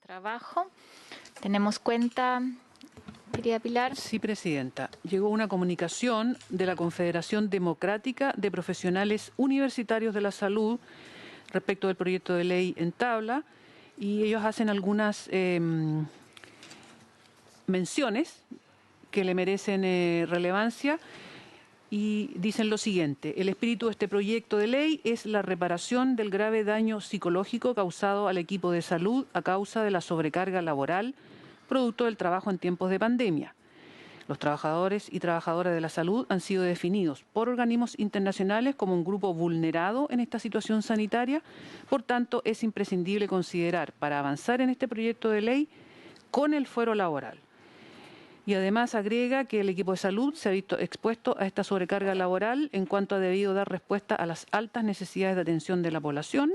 Trabajo. Tenemos cuenta, querida Pilar. Sí, Presidenta. Llegó una comunicación de la Confederación Democrática de Profesionales Universitarios de la Salud respecto del proyecto de ley en tabla y ellos hacen algunas menciones que le merecen relevancia y dicen lo siguiente: el espíritu de este proyecto de ley es la reparación del grave daño psicológico causado al equipo de salud a causa de la sobrecarga laboral producto del trabajo en tiempos de pandemia. Los trabajadores y trabajadoras de la salud han sido definidos por organismos internacionales como un grupo vulnerado en esta situación sanitaria. Por tanto, es imprescindible considerar, para avanzar en este proyecto de ley, con el fuero laboral. Y además agrega que el equipo de salud se ha visto expuesto a esta sobrecarga laboral en cuanto ha debido dar respuesta a las altas necesidades de atención de la población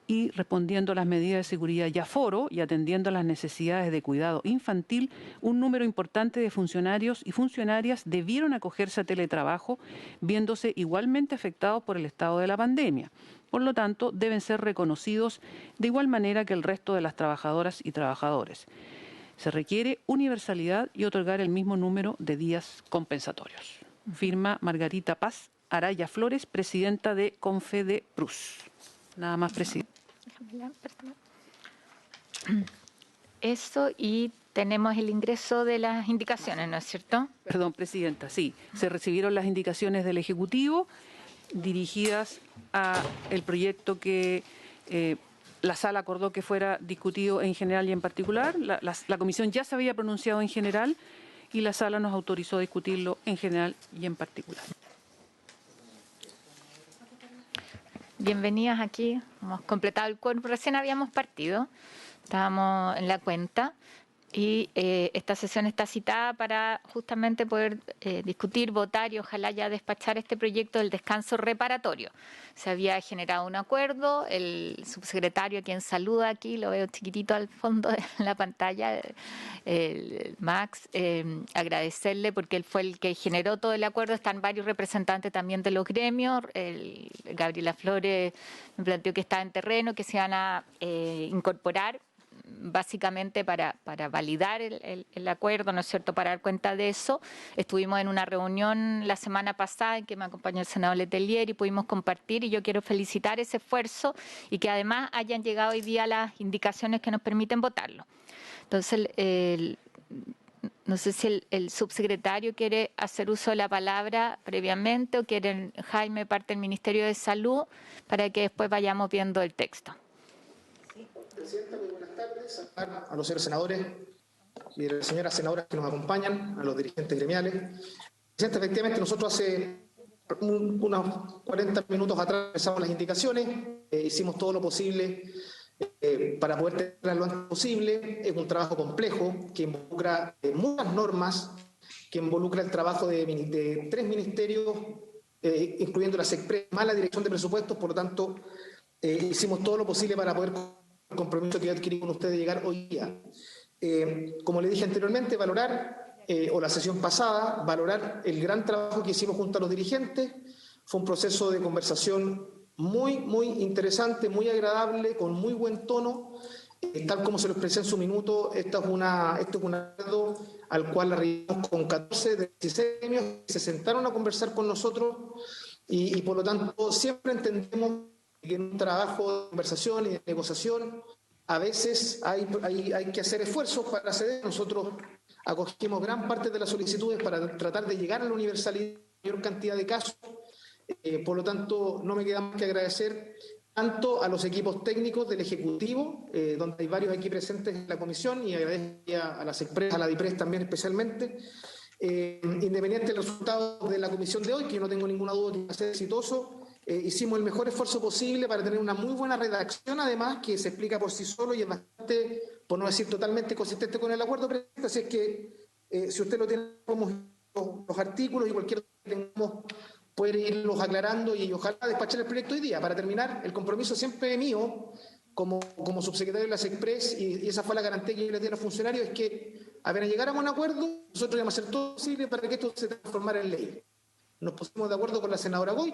y respondiendo a las medidas de seguridad y aforo y atendiendo a las necesidades de cuidado infantil, un número importante de funcionarios y funcionarias debieron acogerse a teletrabajo, viéndose igualmente afectados por el estado de la pandemia. Por lo tanto, deben ser reconocidos de igual manera que el resto de las trabajadoras y trabajadores. Se requiere universalidad y otorgar el mismo número de días compensatorios. Firma Margarita Paz Araya Flores, presidenta de Confedeprus. Nada más, presidente. Eso, y tenemos el ingreso de las indicaciones, ¿no es cierto? Perdón, presidenta, sí. Se recibieron las indicaciones del Ejecutivo dirigidas a el proyecto que la sala acordó que fuera discutido en general y en particular. La comisión ya se había pronunciado en general y la sala nos autorizó a discutirlo en general y en particular. Bienvenidas aquí. Hemos completado el quórum. Recién habíamos partido. Estábamos en la cuenta. Y esta sesión está citada para justamente poder discutir, votar y ojalá ya despachar este proyecto del descanso reparatorio. Se había generado un acuerdo, el subsecretario, a quien saluda aquí, lo veo chiquitito al fondo de la pantalla, el Max, agradecerle porque él fue el que generó todo el acuerdo. Están varios representantes también de los gremios. Gabriela Flores me planteó que estaba en terreno, que se iban a incorporar básicamente para validar el acuerdo, ¿no es cierto?, para dar cuenta de eso. Estuvimos en una reunión la semana pasada en que me acompañó el senador Letelier y pudimos compartir, y yo quiero felicitar ese esfuerzo y que además hayan llegado hoy día las indicaciones que nos permiten votarlo. Entonces, no sé si el subsecretario quiere hacer uso de la palabra previamente o quiere Jaime, parte del Ministerio de Salud, para que después vayamos viendo el texto. Presidenta, muy buenas tardes a los señores senadores y a las señoras senadoras que nos acompañan, a los dirigentes gremiales. Presidenta, efectivamente nosotros hace unos 40 minutos atrás empezamos las indicaciones, hicimos todo lo posible para poder tenerlas lo antes posible. Es un trabajo complejo que involucra muchas normas, que involucra el trabajo de 3 ministerios, incluyendo la SECPRES, más la Dirección de Presupuestos. Por lo tanto, hicimos todo lo posible para poder el compromiso que yo adquirí con ustedes de llegar hoy día. Como le dije anteriormente, o la sesión pasada, valorar el gran trabajo que hicimos junto a los dirigentes. Fue un proceso de conversación muy, muy interesante, muy agradable, con muy buen tono. Tal como se lo expresé en su minuto, esto es un acuerdo al cual arribamos con 14 de 16 gremios que se sentaron a conversar con nosotros y por lo tanto siempre entendemos que en un trabajo de conversación y de negociación a veces hay que hacer esfuerzos para ceder. Nosotros acogimos gran parte de las solicitudes para tratar de llegar a la universalidad de la mayor cantidad de casos. Por lo tanto, no me queda más que agradecer tanto a los equipos técnicos del Ejecutivo, donde hay varios aquí presentes en la comisión, y agradezco a las expresas, a la DIPRES también especialmente, independiente del resultado de la comisión de hoy, que yo no tengo ninguna duda que va a ser exitoso. Hicimos el mejor esfuerzo posible para tener una muy buena redacción, además, que se explica por sí solo y es bastante, por no decir totalmente, consistente con el acuerdo, presidente. Así es que, si usted lo tiene, como los artículos y cualquier que tengamos, poder irlos aclarando y ojalá despachar el proyecto hoy día. Para terminar, el compromiso siempre mío, como subsecretario de las Express, y esa fue la garantía que yo les di a los funcionarios, es que apenas llegáramos a un acuerdo, nosotros íbamos a hacer todo lo posible para que esto se transformara en ley. Nos pusimos de acuerdo con la senadora Goy,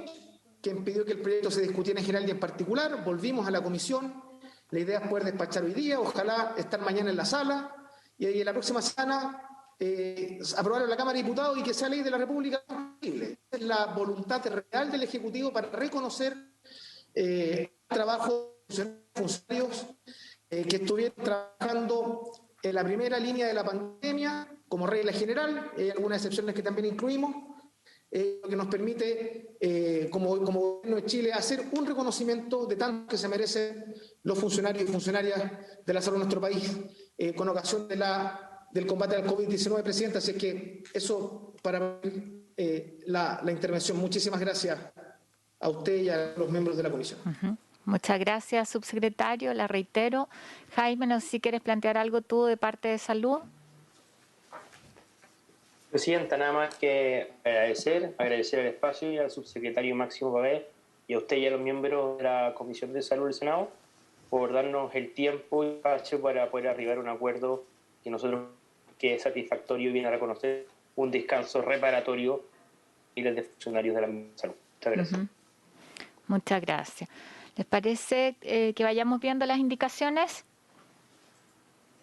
quien pidió que el proyecto se discutiera en general y en particular. Volvimos a la comisión La idea es poder despachar hoy día, ojalá estar mañana en la sala y la próxima semana aprobar en la Cámara de Diputados y que sea ley de la República. Es la voluntad real del Ejecutivo para reconocer el trabajo de funcionarios que estuvieron trabajando en la primera línea de la pandemia como regla general, algunas excepciones que también incluimos, lo que nos permite, como Gobierno de Chile, hacer un reconocimiento de tanto que se merecen los funcionarios y funcionarias de la salud de nuestro país con ocasión del combate al COVID-19, Presidenta. Así que eso para la intervención. Muchísimas gracias a usted y a los miembros de la comisión. Muchas gracias, subsecretario. La reitero. Jaime, no sé si quieres plantear algo tú de parte de salud. Presidenta, nada más que agradecer el espacio y al subsecretario Máximo Pavés y a usted y a los miembros de la Comisión de Salud del Senado por darnos el tiempo y espacio para poder arribar a un acuerdo que es satisfactorio y viene a reconocer un descanso reparatorio y de funcionarios de la salud. Muchas gracias. Muchas gracias. ¿Les parece que vayamos viendo las indicaciones?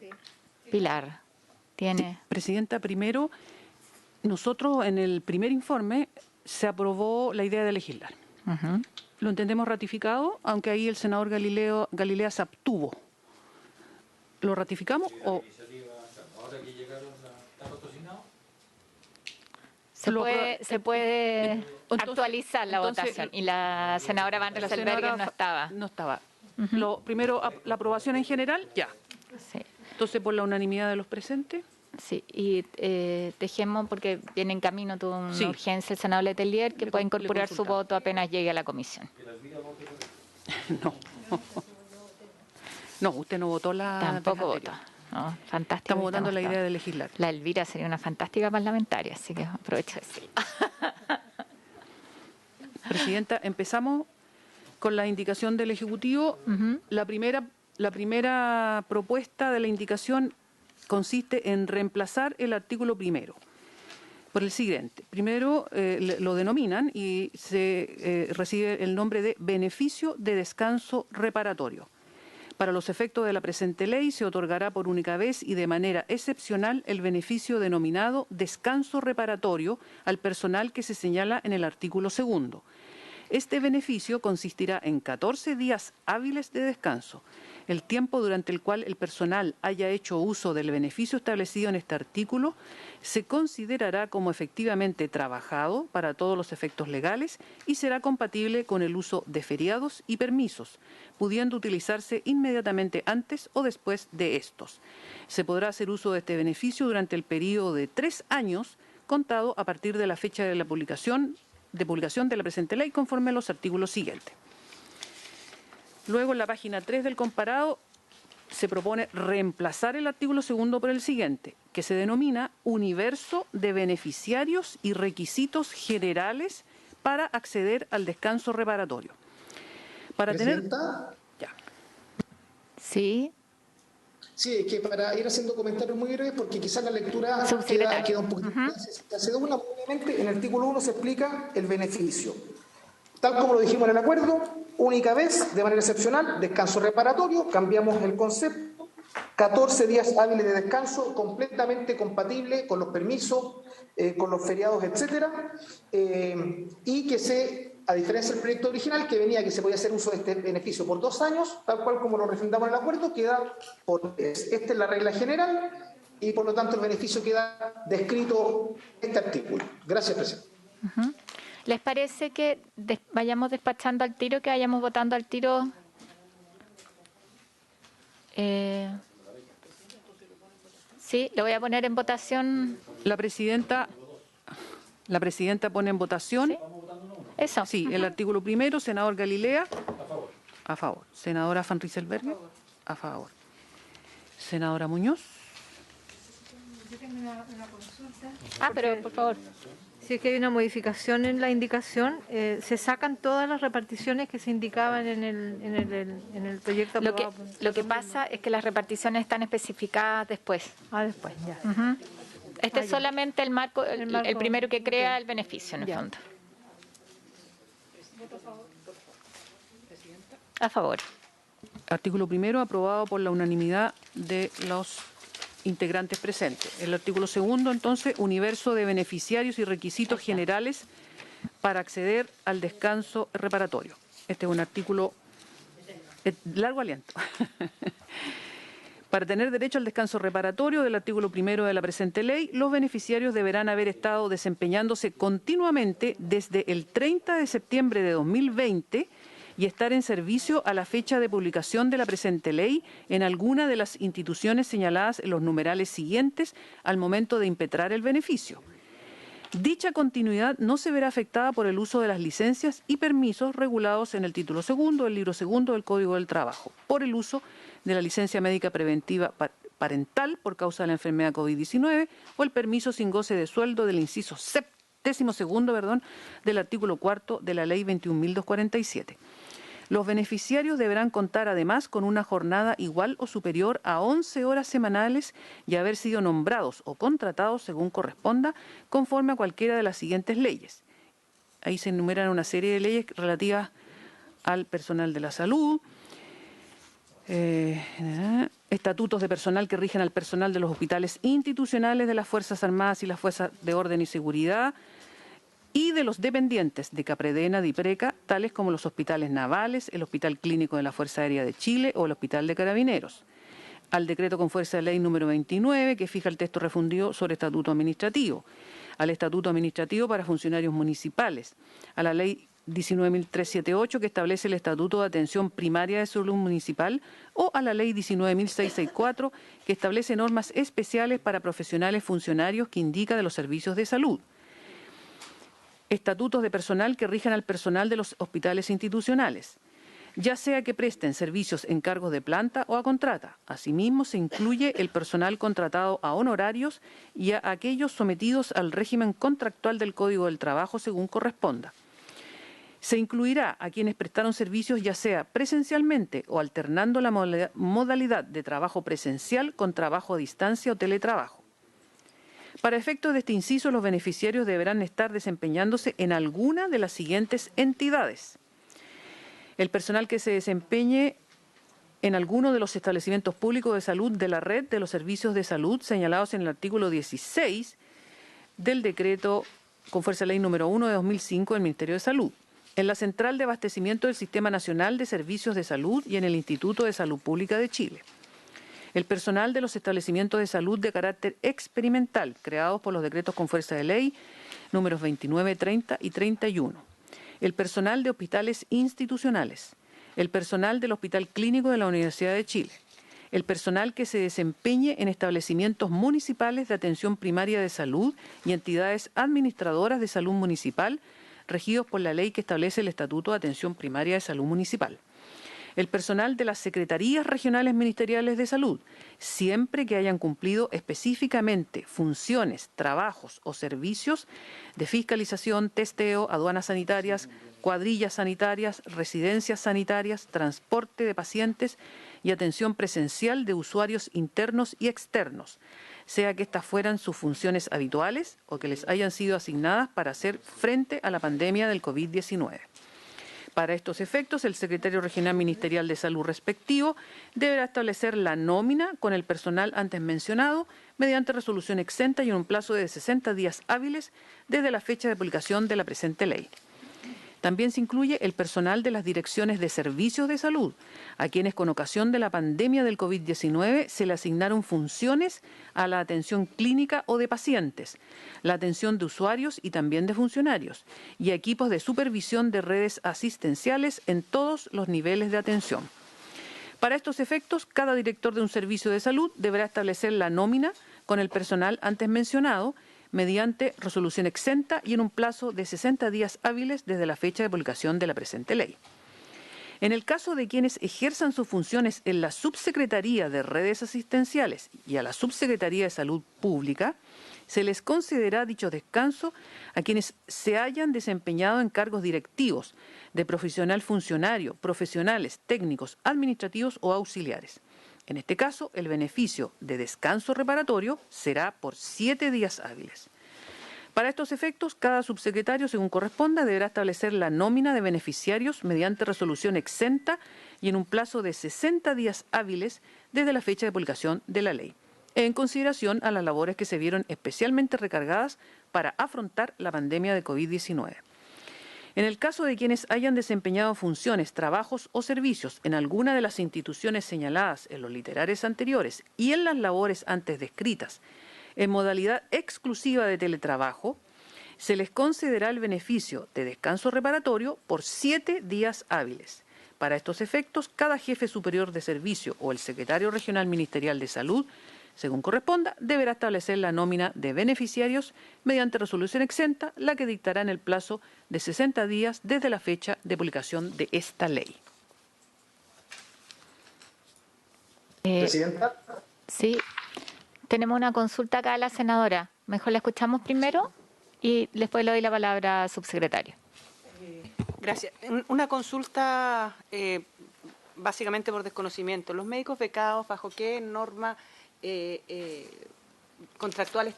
Sí. Pilar, tiene. Sí, Presidenta, primero, nosotros en el primer informe se aprobó la idea de legislar. Lo entendemos ratificado, aunque ahí el senador Galilea se abstuvo. ¿Lo ratificamos o...? Ahora que llegaron, ¿está patrocinado? Se puede actualizar la votación. Y la senadora Van Rysselberghe no estaba. No estaba. Primero, la aprobación en general, ya. Sí. Entonces, por la unanimidad de los presentes. Sí, y dejemos, porque viene en camino toda una urgencia el senador Letelier, que puede incorporar su voto apenas llegue a la comisión. No. No, usted no votó la... Tampoco votó. No, fantástico. Estamos votando la idea de legislar. La Elvira sería una fantástica parlamentaria, así que aprovecho de decirlo. Presidenta, empezamos con la indicación del Ejecutivo. La primera propuesta de la indicación consiste en reemplazar el artículo primero por el siguiente. Primero lo denominan y se recibe el nombre de beneficio de descanso reparatorio. Para los efectos de la presente ley se otorgará por única vez y de manera excepcional el beneficio denominado descanso reparatorio al personal que se señala en el artículo segundo. Este beneficio consistirá en 14 días hábiles de descanso, el tiempo durante el cual el personal haya hecho uso del beneficio establecido en este artículo se considerará como efectivamente trabajado para todos los efectos legales y será compatible con el uso de feriados y permisos, pudiendo utilizarse inmediatamente antes o después de estos. Se podrá hacer uso de este beneficio durante el periodo de 3 años, contado a partir de la fecha de la publicación de la presente ley, conforme a los artículos siguientes. Luego, en la página 3 del comparado, se propone reemplazar el artículo segundo por el siguiente, que se denomina universo de beneficiarios y requisitos generales para acceder al descanso reparatorio. Para ¿Presidenta? Ya. Sí. Sí, es que para ir haciendo comentarios muy breves, porque quizás la lectura queda un poquito... Se da una, obviamente, en el artículo 1 se explica el beneficio. Tal como lo dijimos en el acuerdo, única vez, de manera excepcional, descanso reparatorio, cambiamos el concepto, 14 días hábiles de descanso, completamente compatible con los permisos, con los feriados, etcétera, y que a diferencia del proyecto original, que venía que se podía hacer uso de este beneficio por 2 años, tal cual como lo refrendamos en el acuerdo, queda esta es la regla general y por lo tanto el beneficio queda descrito en este artículo. Gracias, presidente. ¿Les parece que vayamos despachando al tiro, que vayamos votando al tiro? Sí, lo voy a poner en votación. La presidenta pone en votación. ¿Sí? Eso. Sí, el artículo primero, senador Galilea. A favor. A favor. Senadora Van Rysselberghe. A favor. Senadora Muñoz. Yo tengo una consulta. Pero por favor. Si es que hay una modificación en la indicación, se sacan todas las reparticiones que se indicaban en el proyecto aprobado. Lo que pasa es que las reparticiones están especificadas después. Después, ya. Este es solamente el marco, el primero que crea el beneficio, en el fondo. A favor. Artículo primero, aprobado por la unanimidad de los integrantes presentes. El artículo segundo, entonces, universo de beneficiarios y requisitos generales para acceder al descanso reparatorio. Este es un artículo largo aliento. Para tener derecho al descanso reparatorio del artículo primero de la presente ley, los beneficiarios deberán haber estado desempeñándose continuamente desde el 30 de septiembre de 2020 y estar en servicio a la fecha de publicación de la presente ley en alguna de las instituciones señaladas en los numerales siguientes al momento de impetrar el beneficio. Dicha continuidad no se verá afectada por el uso de las licencias y permisos regulados en el título segundo del libro segundo del Código del Trabajo, por el uso de la licencia médica preventiva parental por causa de la enfermedad COVID-19 o el permiso sin goce de sueldo del inciso 12º, del artículo 4 de la Ley 21.247. Los beneficiarios deberán contar además con una jornada igual o superior a 11 horas semanales y haber sido nombrados o contratados según corresponda conforme a cualquiera de las siguientes leyes. Ahí se enumeran una serie de leyes relativas al personal de la salud, estatutos de personal que rigen al personal de los hospitales institucionales de las Fuerzas Armadas y las Fuerzas de Orden y Seguridad, y de los dependientes de Capredena, DIPRECA, tales como los hospitales navales, el Hospital Clínico de la Fuerza Aérea de Chile o el Hospital de Carabineros. Al decreto con fuerza de ley número 29, que fija el texto refundido sobre estatuto administrativo. Al estatuto administrativo para funcionarios municipales. A la ley 19.378, que establece el estatuto de atención primaria de salud municipal, o a la ley 19.664, que establece normas especiales para profesionales funcionarios que indica de los servicios de salud. Estatutos de personal que rigen al personal de los hospitales institucionales, ya sea que presten servicios en cargos de planta o a contrata. Asimismo, se incluye el personal contratado a honorarios y a aquellos sometidos al régimen contractual del Código del Trabajo según corresponda. Se incluirá a quienes prestaron servicios ya sea presencialmente o alternando la modalidad de trabajo presencial con trabajo a distancia o teletrabajo. Para efectos de este inciso, los beneficiarios deberán estar desempeñándose en alguna de las siguientes entidades. El personal que se desempeñe en alguno de los establecimientos públicos de salud de la red de los servicios de salud señalados en el artículo 16 del decreto con fuerza de ley número 1 de 2005 del Ministerio de Salud. En la Central de Abastecimiento del Sistema Nacional de Servicios de Salud y en el Instituto de Salud Pública de Chile. El personal de los establecimientos de salud de carácter experimental, creados por los decretos con fuerza de ley números 29, 30 y 31. El personal de hospitales institucionales. El personal del Hospital Clínico de la Universidad de Chile. El personal que se desempeñe en establecimientos municipales de atención primaria de salud y entidades administradoras de salud municipal, regidos por la ley que establece el Estatuto de Atención Primaria de Salud Municipal. El personal de las Secretarías Regionales Ministeriales de Salud, siempre que hayan cumplido específicamente funciones, trabajos o servicios de fiscalización, testeo, aduanas sanitarias, cuadrillas sanitarias, residencias sanitarias, transporte de pacientes y atención presencial de usuarios internos y externos, sea que estas fueran sus funciones habituales o que les hayan sido asignadas para hacer frente a la pandemia del COVID-19. Para estos efectos, el secretario regional ministerial de salud respectivo deberá establecer la nómina con el personal antes mencionado mediante resolución exenta y en un plazo de 60 días hábiles desde la fecha de publicación de la presente ley. También se incluye el personal de las direcciones de servicios de salud, a quienes con ocasión de la pandemia del COVID-19 se le asignaron funciones a la atención clínica o de pacientes, la atención de usuarios y también de funcionarios, y a equipos de supervisión de redes asistenciales en todos los niveles de atención. Para estos efectos, cada director de un servicio de salud deberá establecer la nómina con el personal antes mencionado, mediante resolución exenta y en un plazo de 60 días hábiles desde la fecha de publicación de la presente ley. En el caso de quienes ejerzan sus funciones en la Subsecretaría de Redes Asistenciales y a la Subsecretaría de Salud Pública, se les concederá dicho descanso a quienes se hayan desempeñado en cargos directivos, de profesional funcionario, profesionales, técnicos, administrativos o auxiliares. En este caso, el beneficio de descanso reparatorio será por 7 días hábiles. Para estos efectos, cada subsecretario, según corresponda, deberá establecer la nómina de beneficiarios mediante resolución exenta y en un plazo de 60 días hábiles desde la fecha de publicación de la ley, en consideración a las labores que se vieron especialmente recargadas para afrontar la pandemia de COVID-19. En el caso de quienes hayan desempeñado funciones, trabajos o servicios en alguna de las instituciones señaladas en los literales anteriores y en las labores antes descritas, en modalidad exclusiva de teletrabajo, se les concederá el beneficio de descanso reparatorio por 7 días hábiles. Para estos efectos, cada jefe superior de servicio o el secretario regional ministerial de salud, según corresponda, deberá establecer la nómina de beneficiarios mediante resolución exenta, la que dictará en el plazo de 60 días desde la fecha de publicación de esta ley. Presidenta. Sí, tenemos una consulta acá a la senadora. Mejor la escuchamos primero y después le doy la palabra al subsecretario. Gracias. Una consulta básicamente por desconocimiento. ¿Los médicos becados bajo qué norma contractual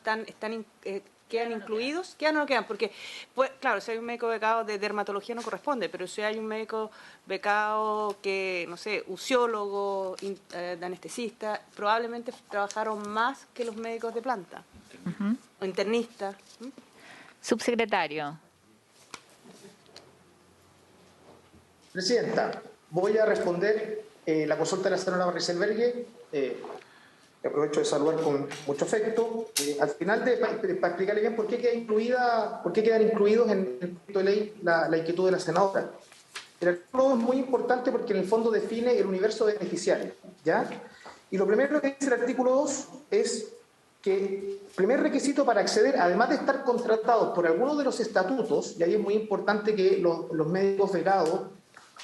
quedan incluidos? ¿Quedan o no quedan? Porque, pues, claro, si hay un médico becado de dermatología no corresponde, pero si hay un médico becado que, no sé, usiólogo, de anestesista, probablemente trabajaron más que los médicos de planta. O internistas. Subsecretario. Presidenta, voy a responder la consulta de la senadora Riselberghe. Aprovecho de saludar con mucho afecto. Al final, para explicarle bien por qué quedan incluidos en el proyecto de ley la inquietud de la senadora. El artículo 2 es muy importante porque en el fondo define el universo de beneficiarios, ¿ya? Y lo primero que dice el artículo 2 es que el primer requisito para acceder, además de estar contratados por alguno de los estatutos, y ahí es muy importante que los médicos becados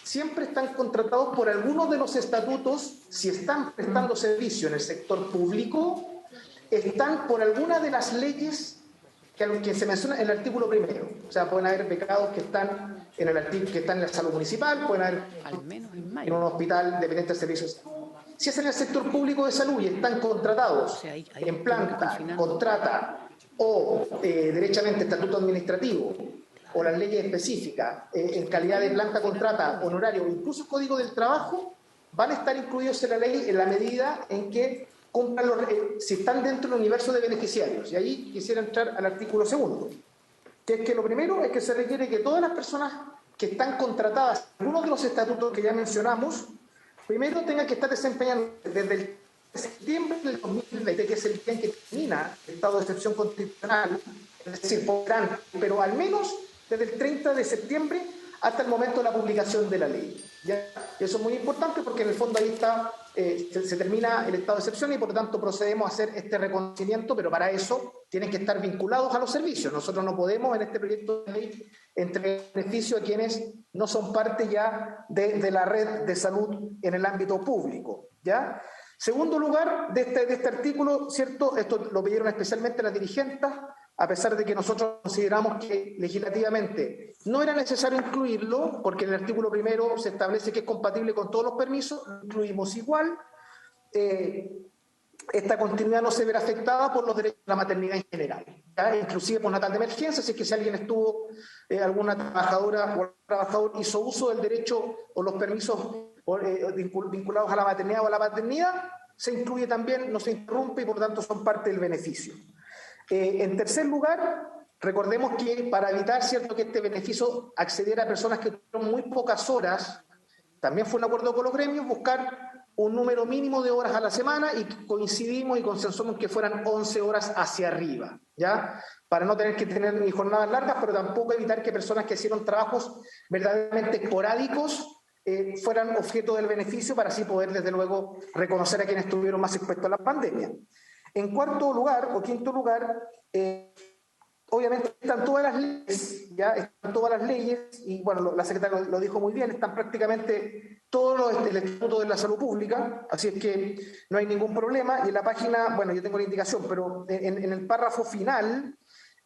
siempre están contratados por algunos de los estatutos, si están prestando servicio en el sector público, están por alguna de las leyes que se menciona en el artículo primero. O sea, pueden haber becados que están en la salud municipal, pueden haber en un hospital dependiente de servicios. Si es en el sector público de salud y están contratados en planta, contrata o derechamente estatuto administrativo, o las leyes específicas, en calidad de planta contrata, honorario o incluso código del trabajo, van a estar incluidos en la ley en la medida en que cumplan si están dentro del universo de beneficiarios. Y ahí quisiera entrar al artículo 2, que es que lo primero es que se requiere que todas las personas que están contratadas en algunos de los estatutos que ya mencionamos, primero tengan que estar desempeñando desde el septiembre del 2020, que es el día en que termina el estado de excepción constitucional, es decir, podrán, pero al menos desde el 30 de septiembre hasta el momento de la publicación de la ley. ¿Ya? Y eso es muy importante porque en el fondo ahí está, se termina el estado de excepción y por lo tanto procedemos a hacer este reconocimiento, pero para eso tienen que estar vinculados a los servicios. Nosotros no podemos en este proyecto de ley entregar beneficio a quienes no son parte ya de la red de salud en el ámbito público. ¿Ya? Segundo lugar, de este artículo, ¿cierto? Esto lo pidieron especialmente las dirigentes, a pesar de que nosotros consideramos que legislativamente no era necesario incluirlo, porque en el artículo primero se establece que es compatible con todos los permisos, lo incluimos igual. Esta continuidad no se verá afectada por los derechos de la maternidad en general, ¿ya? Inclusive por natal de emergencia, si es que si alguien estuvo, alguna trabajadora o trabajador hizo uso del derecho o los permisos vinculados a la maternidad o a la paternidad, se incluye también, no se interrumpe y por tanto son parte del beneficio. En tercer lugar, recordemos que para evitar, ¿cierto?, que este beneficio accediera a personas que tuvieron muy pocas horas, también fue un acuerdo con los gremios buscar un número mínimo de horas a la semana y coincidimos y consensuamos que fueran 11 horas hacia arriba, ¿ya? Para no tener que tener ni jornadas largas, pero tampoco evitar que personas que hicieron trabajos verdaderamente esporádicos fueran objeto del beneficio para así poder, desde luego, reconocer a quienes estuvieron más expuestos a la pandemia. En cuarto lugar, o quinto lugar, obviamente están todas las leyes, ya están todas las leyes, y bueno, la secretaria lo dijo muy bien, están prácticamente todos el Estatuto de la Salud Pública, así es que no hay ningún problema, y en la página, bueno, yo tengo la indicación, pero en el párrafo final,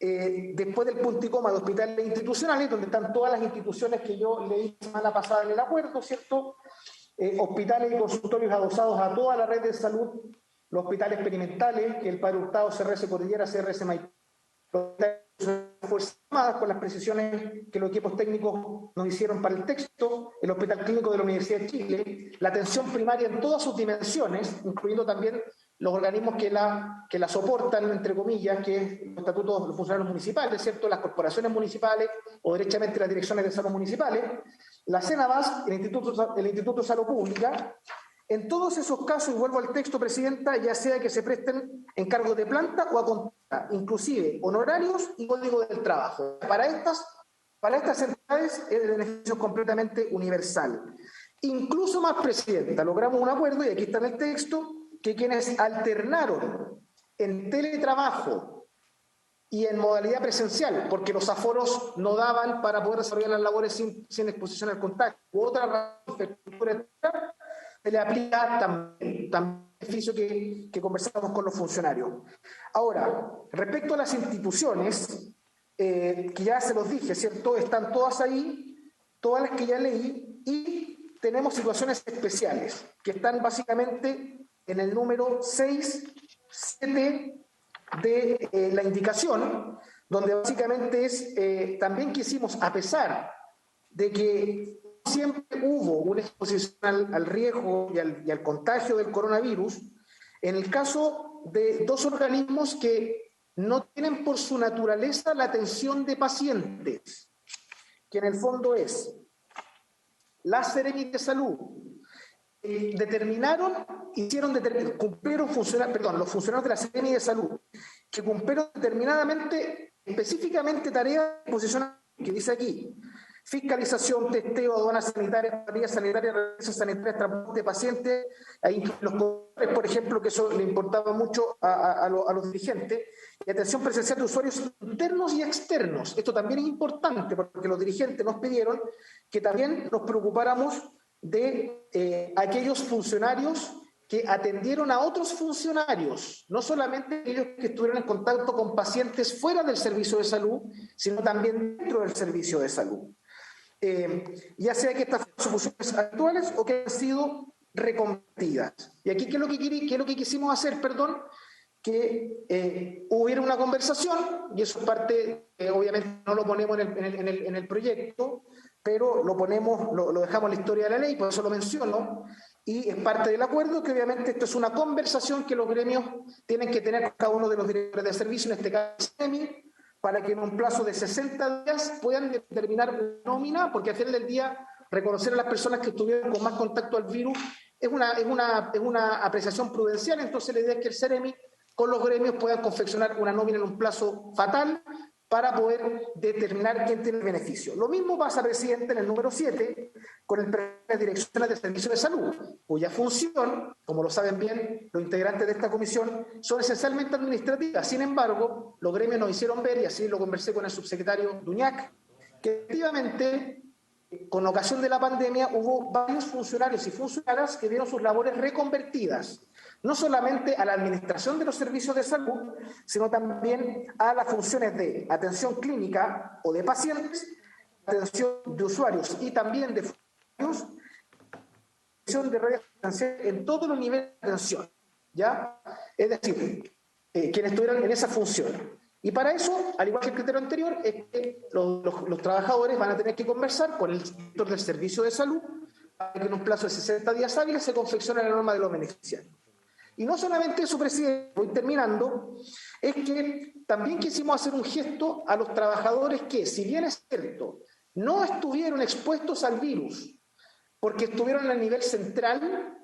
después del punto y coma de hospitales institucionales, donde están todas las instituciones que yo leí la semana pasada en el acuerdo, ¿cierto? Hospitales y consultorios adosados a toda la red de salud, los hospitales experimentales, que el Padre Hurtado, CRS Cordillera, CRS Maipú, los hospitales fuerzadas con las precisiones que los equipos técnicos nos hicieron para el texto, el Hospital Clínico de la Universidad de Chile, la atención primaria en todas sus dimensiones, incluyendo también los organismos que la soportan, entre comillas, que es los estatutos de los funcionarios municipales, ¿cierto? Las corporaciones municipales o derechamente las direcciones de salud municipales, la CENAVAS, el Instituto de Salud Pública. En todos esos casos, y vuelvo al texto, Presidenta, ya sea que se presten encargos de planta o a contrata, inclusive honorarios y código del trabajo. Para estas entidades el beneficio es completamente universal. Incluso más, Presidenta, logramos un acuerdo, y aquí está en el texto, que quienes alternaron en teletrabajo y en modalidad presencial, porque los aforos no daban para poder desarrollar las labores sin exposición al contacto, u otra razón, se le aplica también beneficio que conversamos con los funcionarios. Ahora, respecto a las instituciones, que ya se los dije, ¿cierto? Están todas ahí, todas las que ya leí, y tenemos situaciones especiales, que están básicamente en el número 6, 7 de la indicación, donde básicamente es, también quisimos, a pesar de que siempre hubo una exposición al riesgo y al contagio del coronavirus, en el caso de dos organismos que no tienen por su naturaleza la atención de pacientes, que en el fondo es la Seremi de Salud, los funcionarios de la Seremi de Salud, que cumplieron determinadamente, específicamente tareas de exposición que dice aquí: fiscalización, testeo, aduanas sanitarias, tareas sanitarias, revisas sanitarias, transporte de pacientes, ahí los controles, por ejemplo, que eso le importaba mucho a los dirigentes, y atención presencial de usuarios internos y externos. Esto también es importante porque los dirigentes nos pidieron que también nos preocupáramos de aquellos funcionarios que atendieron a otros funcionarios, no solamente aquellos que estuvieron en contacto con pacientes fuera del servicio de salud, sino también dentro del servicio de salud. Ya sea que estas son funciones actuales o que han sido reconvertidas. Y aquí, ¿qué es lo que quisimos hacer? Que hubiera una conversación, y eso es parte, obviamente no lo ponemos en el proyecto, pero lo dejamos en la historia de la ley, por eso lo menciono, y es parte del acuerdo, que obviamente esto es una conversación que los gremios tienen que tener con cada uno de los directores de servicio, en este caso SEMI, para que en un plazo de 60 días puedan determinar una nómina, porque al final del día reconocer a las personas que estuvieron con más contacto al virus es una apreciación prudencial. Entonces la idea es que el CEREMI con los gremios puedan confeccionar una nómina en un plazo fatal para poder determinar quién tiene el beneficio. Lo mismo pasa, Presidente, en el número 7, con el Presidente de Direcciones de Servicios de Salud, cuya función, como lo saben bien los integrantes de esta comisión, son esencialmente administrativas. Sin embargo, los gremios nos hicieron ver, y así lo conversé con el subsecretario Duñac, que efectivamente, con ocasión de la pandemia, hubo varios funcionarios y funcionarias que vieron sus labores reconvertidas, no solamente a la administración de los servicios de salud, sino también a las funciones de atención clínica o de pacientes, atención de usuarios y también de funcionarios, atención de redes asistenciales en todos los niveles de atención, ¿ya? Es decir, quienes estuvieran en esa función. Y para eso, al igual que el criterio anterior, es que los trabajadores van a tener que conversar con el director del servicio de salud para que en un plazo de 60 días hábiles se confeccione la norma de los beneficiarios. Y no solamente eso, Presidente, voy terminando, es que también quisimos hacer un gesto a los trabajadores que, si bien es cierto, no estuvieron expuestos al virus, porque estuvieron a nivel central,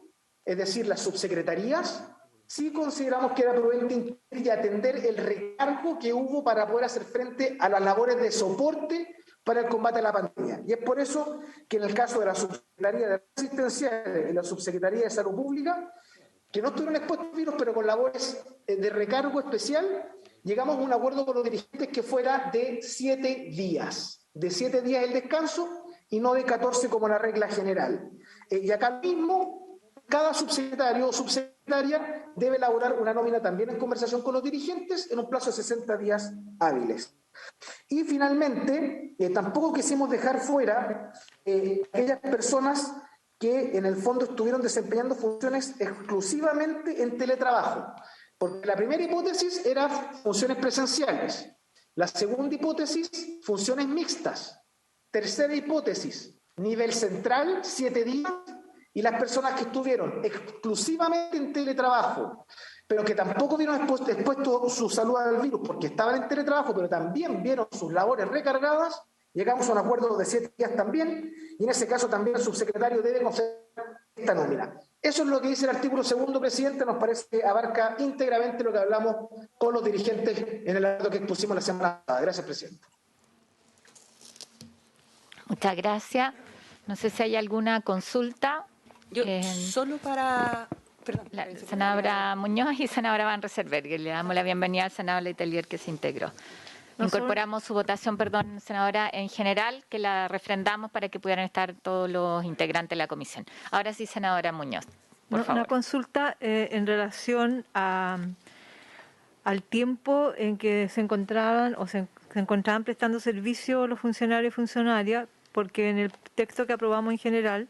es decir, las subsecretarías, sí consideramos que era prudente atender el recargo que hubo para poder hacer frente a las labores de soporte para el combate a la pandemia. Y es por eso que en el caso de la Subsecretaría de Asistencia y la Subsecretaría de Salud Pública, que no estuvieron expuestos al virus, pero con labores de recargo especial, llegamos a un acuerdo con los dirigentes que fuera de 7 días. De 7 días el descanso y no de 14 como la regla general. Y acá mismo, cada subsecretario o subsecretaria debe elaborar una nómina también en conversación con los dirigentes en un plazo de 60 días hábiles. Y finalmente, tampoco quisimos dejar fuera aquellas personas que en el fondo estuvieron desempeñando funciones exclusivamente en teletrabajo, porque la primera hipótesis era funciones presenciales, La segunda hipótesis, funciones mixtas. Tercera hipótesis, nivel central, 7 días, y las personas que estuvieron exclusivamente en teletrabajo, pero que tampoco vieron expuesto su salud al virus porque estaban en teletrabajo, pero también vieron sus labores recargadas, llegamos a un acuerdo de 7 días también, y en ese caso también el subsecretario debe conceder esta nómina. Eso es lo que dice el artículo 2º, presidente, nos parece que abarca íntegramente lo que hablamos con los dirigentes en el acuerdo que expusimos la semana pasada. Gracias, presidente. Muchas gracias. No sé si hay alguna consulta. Yo, solo para... Perdón, La senadora Muñoz y senadora Van Rieselbergher. Le damos la bienvenida al senador Letelier que se integró. Incorporamos su votación, perdón, senadora, en general, que la refrendamos para que pudieran estar todos los integrantes de la comisión. Ahora sí, senadora Muñoz, por favor. Una consulta en relación al tiempo en que se encontraban prestando servicio los funcionarios y funcionarias, porque en el texto que aprobamos en general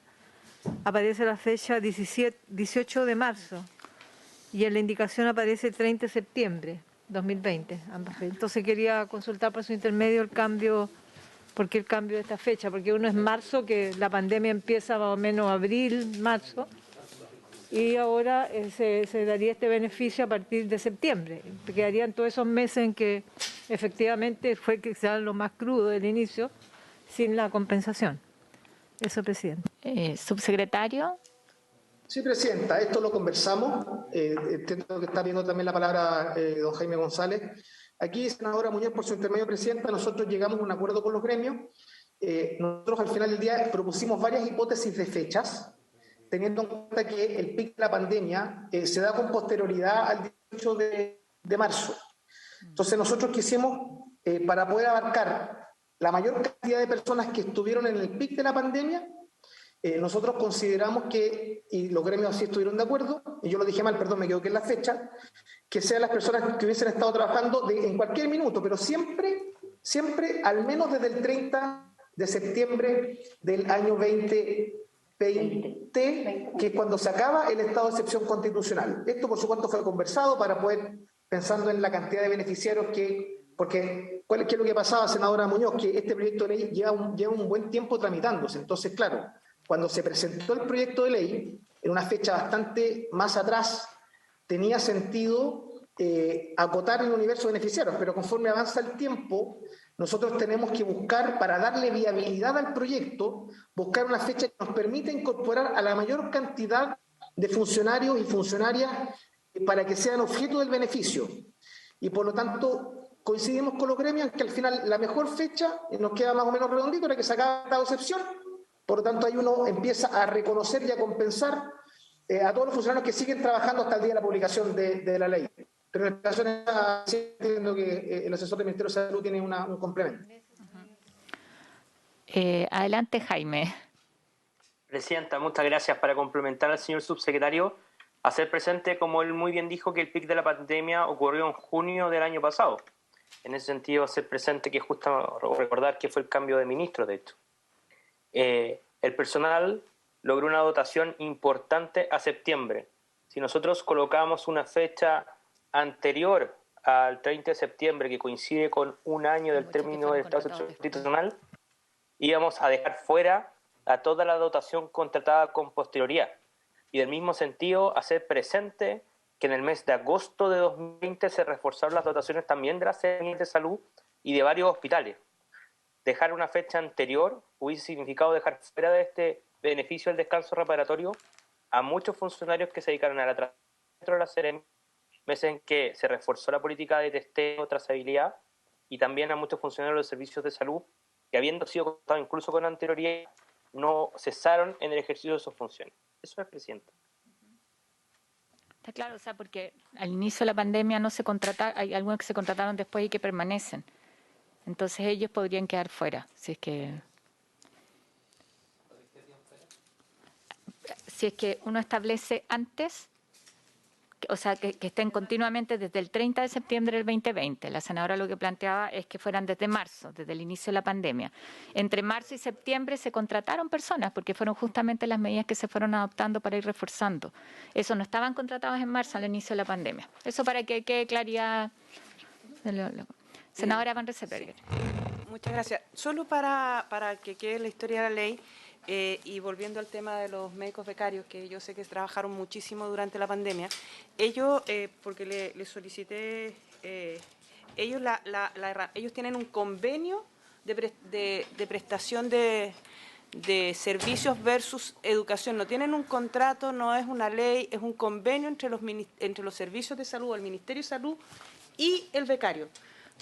aparece la fecha 18 de marzo y en la indicación aparece 30 de septiembre 2020. Entonces quería consultar por su intermedio el cambio, ¿por qué el cambio de esta fecha? Porque uno es marzo, que la pandemia empieza más o menos abril, marzo, y ahora se daría este beneficio a partir de septiembre. Quedarían todos esos meses en que efectivamente fue quizás lo más crudo del inicio, sin la compensación. Eso, presidente. Subsecretario. Sí, presidenta, esto lo conversamos. Entiendo que está viendo también la palabra don Jaime González. Aquí, senadora Muñoz, por su intermedio, presidenta, nosotros llegamos a un acuerdo con los gremios. Nosotros al final del día propusimos varias hipótesis de fechas, teniendo en cuenta que el pic de la pandemia se da con posterioridad al 18 de marzo. Entonces nosotros quisimos, para poder abarcar la mayor cantidad de personas que estuvieron en el pic de la pandemia, nosotros consideramos que, y los gremios así estuvieron de acuerdo, y yo lo dije mal, perdón, me equivoqué en la fecha, que sean las personas que hubiesen estado trabajando en cualquier minuto, pero siempre al menos desde el 30 de septiembre del año 2020, que es cuando se acaba el estado de excepción constitucional. Esto, por supuesto, fue conversado para poder, pensando en la cantidad de beneficiarios porque ¿qué es lo que pasaba, senadora Muñoz? Que este proyecto de ley lleva un buen tiempo tramitándose. Entonces, claro, cuando se presentó el proyecto de ley, en una fecha bastante más atrás, tenía sentido acotar el universo de beneficiarios, pero conforme avanza el tiempo, nosotros tenemos que buscar, para darle viabilidad al proyecto, buscar una fecha que nos permita incorporar a la mayor cantidad de funcionarios y funcionarias para que sean objeto del beneficio. Y por lo tanto, coincidimos con los gremios en que al final la mejor fecha, nos queda más o menos redondito, era que se acaba la excepción. Por lo tanto, ahí uno empieza a reconocer y a compensar a todos los funcionarios que siguen trabajando hasta el día de la publicación de la ley. Pero en relación a entiendo que el asesor del Ministerio de Salud tiene un complemento. Adelante, Jaime. Presidenta, muchas gracias. Para complementar al señor subsecretario, hacer presente, como él muy bien dijo, que el pic de la pandemia ocurrió en junio del año pasado. En ese sentido, hacer presente que justo recordar que fue el cambio de ministro, de hecho. El personal logró una dotación importante a septiembre. Si nosotros colocamos una fecha anterior al 30 de septiembre, que coincide con un año del término del estado de excepción constitucional, íbamos a dejar fuera a toda la dotación contratada con posterioridad. Y del mismo sentido, hacer presente que en el mes de agosto de 2020 se reforzaron las dotaciones también de las Secretarías de Salud y de varios hospitales. Dejar una fecha anterior hubiese significado dejar fuera de este beneficio del descanso reparatorio a muchos funcionarios que se dedicaron a la dentro de la Seremi, meses en que se reforzó la política de testeo, trazabilidad, y también a muchos funcionarios de los servicios de salud que, habiendo sido contratados incluso con anterioridad, no cesaron en el ejercicio de sus funciones. Eso es, presidente. Está claro, o sea, porque al inicio de la pandemia no se contrataron, hay algunos que se contrataron después y que permanecen. Entonces ellos podrían quedar fuera, si es que uno establece antes, o sea, que estén continuamente desde el 30 de septiembre del 2020. La senadora lo que planteaba es que fueran desde marzo, desde el inicio de la pandemia. Entre marzo y septiembre se contrataron personas porque fueron justamente las medidas que se fueron adoptando para ir reforzando. Eso no estaban contratados en marzo al inicio de la pandemia. Eso para que quede claridad. Senadora Van Rieselbergher. Muchas gracias. Solo para que quede la historia de la ley, y volviendo al tema de los médicos becarios, que yo sé que trabajaron muchísimo durante la pandemia, ellos, porque le solicité, ellos tienen un convenio de prestación de servicios versus educación. No tienen un contrato, no es una ley, es un convenio entre los servicios de salud, el Ministerio de Salud y el becario.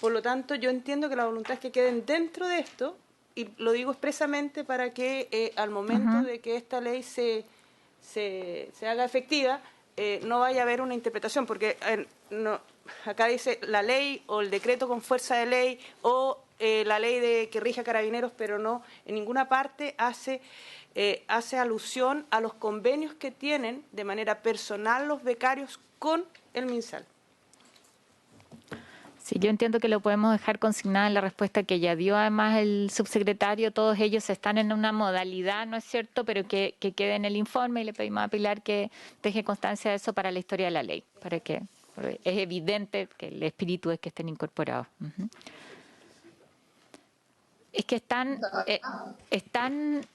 Por lo tanto, yo entiendo que la voluntad es que queden dentro de esto, y lo digo expresamente para que al momento de que esta ley se haga efectiva, no vaya a haber una interpretación, porque acá dice la ley o el decreto con fuerza de ley o la ley que rige a Carabineros, pero no, en ninguna parte hace alusión a los convenios que tienen de manera personal los becarios con el MinSal. Sí, yo entiendo que lo podemos dejar consignada en la respuesta que ya dio además el subsecretario. Todos ellos están en una modalidad, ¿no es cierto?, pero que quede en el informe, y le pedimos a Pilar que deje constancia de eso para la historia de la ley, porque es evidente que el espíritu es que estén incorporados. Es que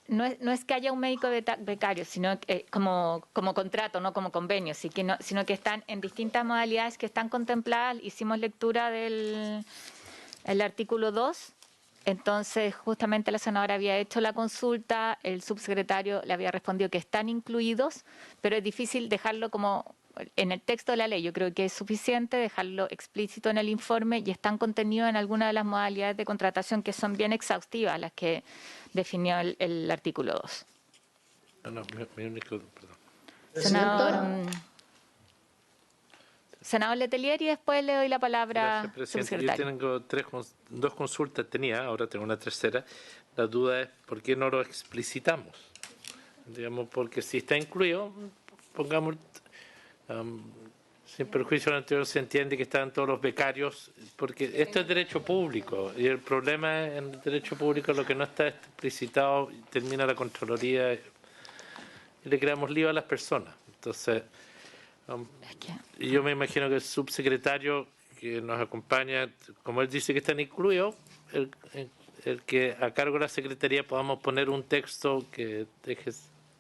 no es que haya un médico becario, sino como contrato, no como convenio, sino que están en distintas modalidades que están contempladas. Hicimos lectura del artículo 2, entonces justamente la senadora había hecho la consulta, el subsecretario le había respondido que están incluidos, pero es difícil dejarlo como en el texto de la ley. Yo creo que es suficiente dejarlo explícito en el informe, y están contenidos en algunas de las modalidades de contratación que son bien exhaustivas, las que definió el artículo 2. Senador Letelier, y después le doy la palabra al subsecretario. Yo tengo dos consultas, ahora tengo una tercera. La duda es por qué no lo explicitamos. Digamos, porque si está incluido, pongamos... sin perjuicio del anterior, se entiende que están todos los becarios, porque esto es derecho público, y el problema en el derecho público, lo que no está explicitado, termina la Contraloría y le creamos lío a las personas. Entonces, yo me imagino que el subsecretario que nos acompaña, como él dice que están incluidos, el que a cargo de la Secretaría podamos poner un texto que deje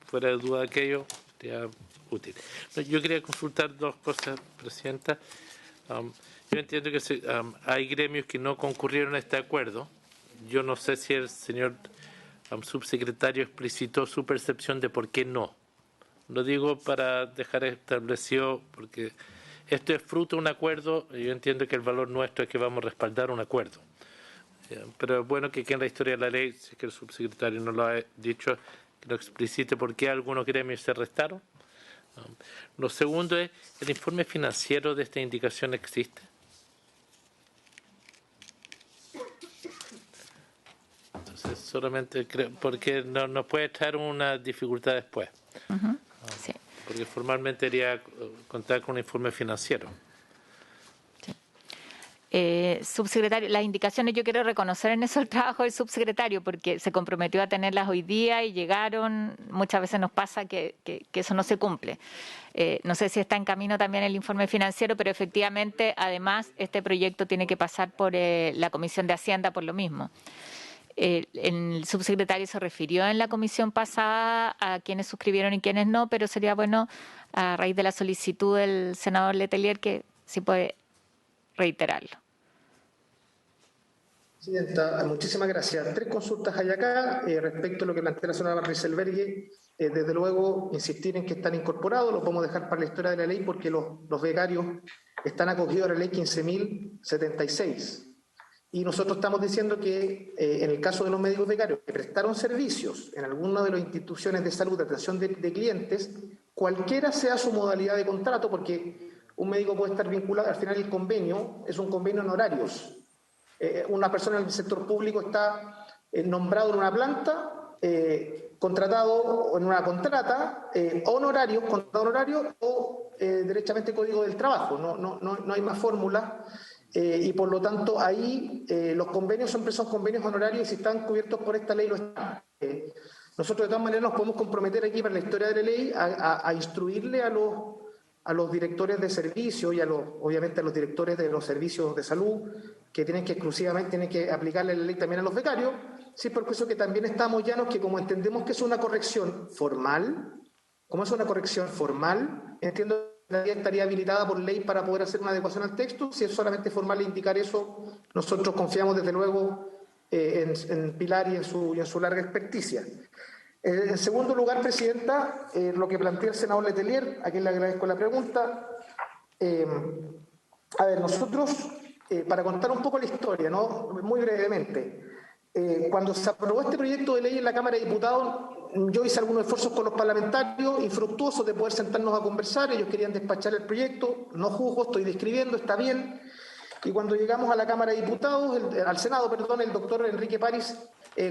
fuera de duda aquello, sería útil. Yo quería consultar dos cosas, Presidenta. Yo entiendo que hay gremios que no concurrieron a este acuerdo. Yo no sé si el señor subsecretario explicitó su percepción de por qué no. Lo digo para dejar establecido, porque esto es fruto de un acuerdo, y yo entiendo que el valor nuestro es que vamos a respaldar un acuerdo. Pero es bueno que en la historia de la ley, si es que el subsecretario no lo ha dicho, que lo explicite por qué algunos gremios se restaron. Lo segundo es, ¿el informe financiero de esta indicación existe? Entonces, solamente creo, porque nos puede traer una dificultad después. Sí. Porque formalmente debería contar con un informe financiero. Subsecretario, las indicaciones, yo quiero reconocer en eso el trabajo del subsecretario, porque se comprometió a tenerlas hoy día y llegaron. Muchas veces nos pasa que eso no se cumple. No sé si está en camino también el informe financiero, pero efectivamente, además, este proyecto tiene que pasar por la Comisión de Hacienda por lo mismo. El subsecretario se refirió en la comisión pasada a quienes suscribieron y quienes no, pero sería bueno, a raíz de la solicitud del senador Letelier, que sí puede reiterarlo. Presidenta, muchísimas gracias. Tres consultas hay acá. Respecto a lo que plantea la senadora Van Rieselbergher, desde luego, insistir en que están incorporados, los vamos a dejar para la historia de la ley, porque los becarios están acogidos a la ley 15.076. Y nosotros estamos diciendo que en el caso de los médicos becarios que prestaron servicios en alguna de las instituciones de salud de atención de clientes, cualquiera sea su modalidad de contrato, porque un médico puede estar vinculado, al final el convenio es un convenio en horarios. Una persona en el sector público está nombrado en una planta, contratado en una contrata, honorarios, contratado honorario o derechamente código del trabajo. No hay más fórmulas. Y por lo tanto ahí los convenios siempre son convenios honorarios, y si están cubiertos por esta ley lo están. Nosotros de todas maneras nos podemos comprometer aquí para la historia de la ley a instruirle a los directores de servicio y obviamente a los directores de los servicios de salud que exclusivamente tienen que aplicarle la ley también a los becarios, sí, por eso que también estamos llanos que como entendemos que es una corrección formal, entiendo que la ley estaría habilitada por ley para poder hacer una adecuación al texto. Si es solamente formal indicar eso, nosotros confiamos desde luego en Pilar y en su larga experticia. En segundo lugar, Presidenta, lo que plantea el senador Letelier, a quien le agradezco la pregunta. A ver, nosotros, para contar un poco la historia, ¿no? Muy brevemente, cuando se aprobó este proyecto de ley en la Cámara de Diputados, yo hice algunos esfuerzos con los parlamentarios infructuosos de poder sentarnos a conversar. Ellos querían despachar el proyecto, no juzgo, estoy describiendo, está bien. Y cuando llegamos a la Cámara de Diputados, al Senado, perdón, el doctor Enrique París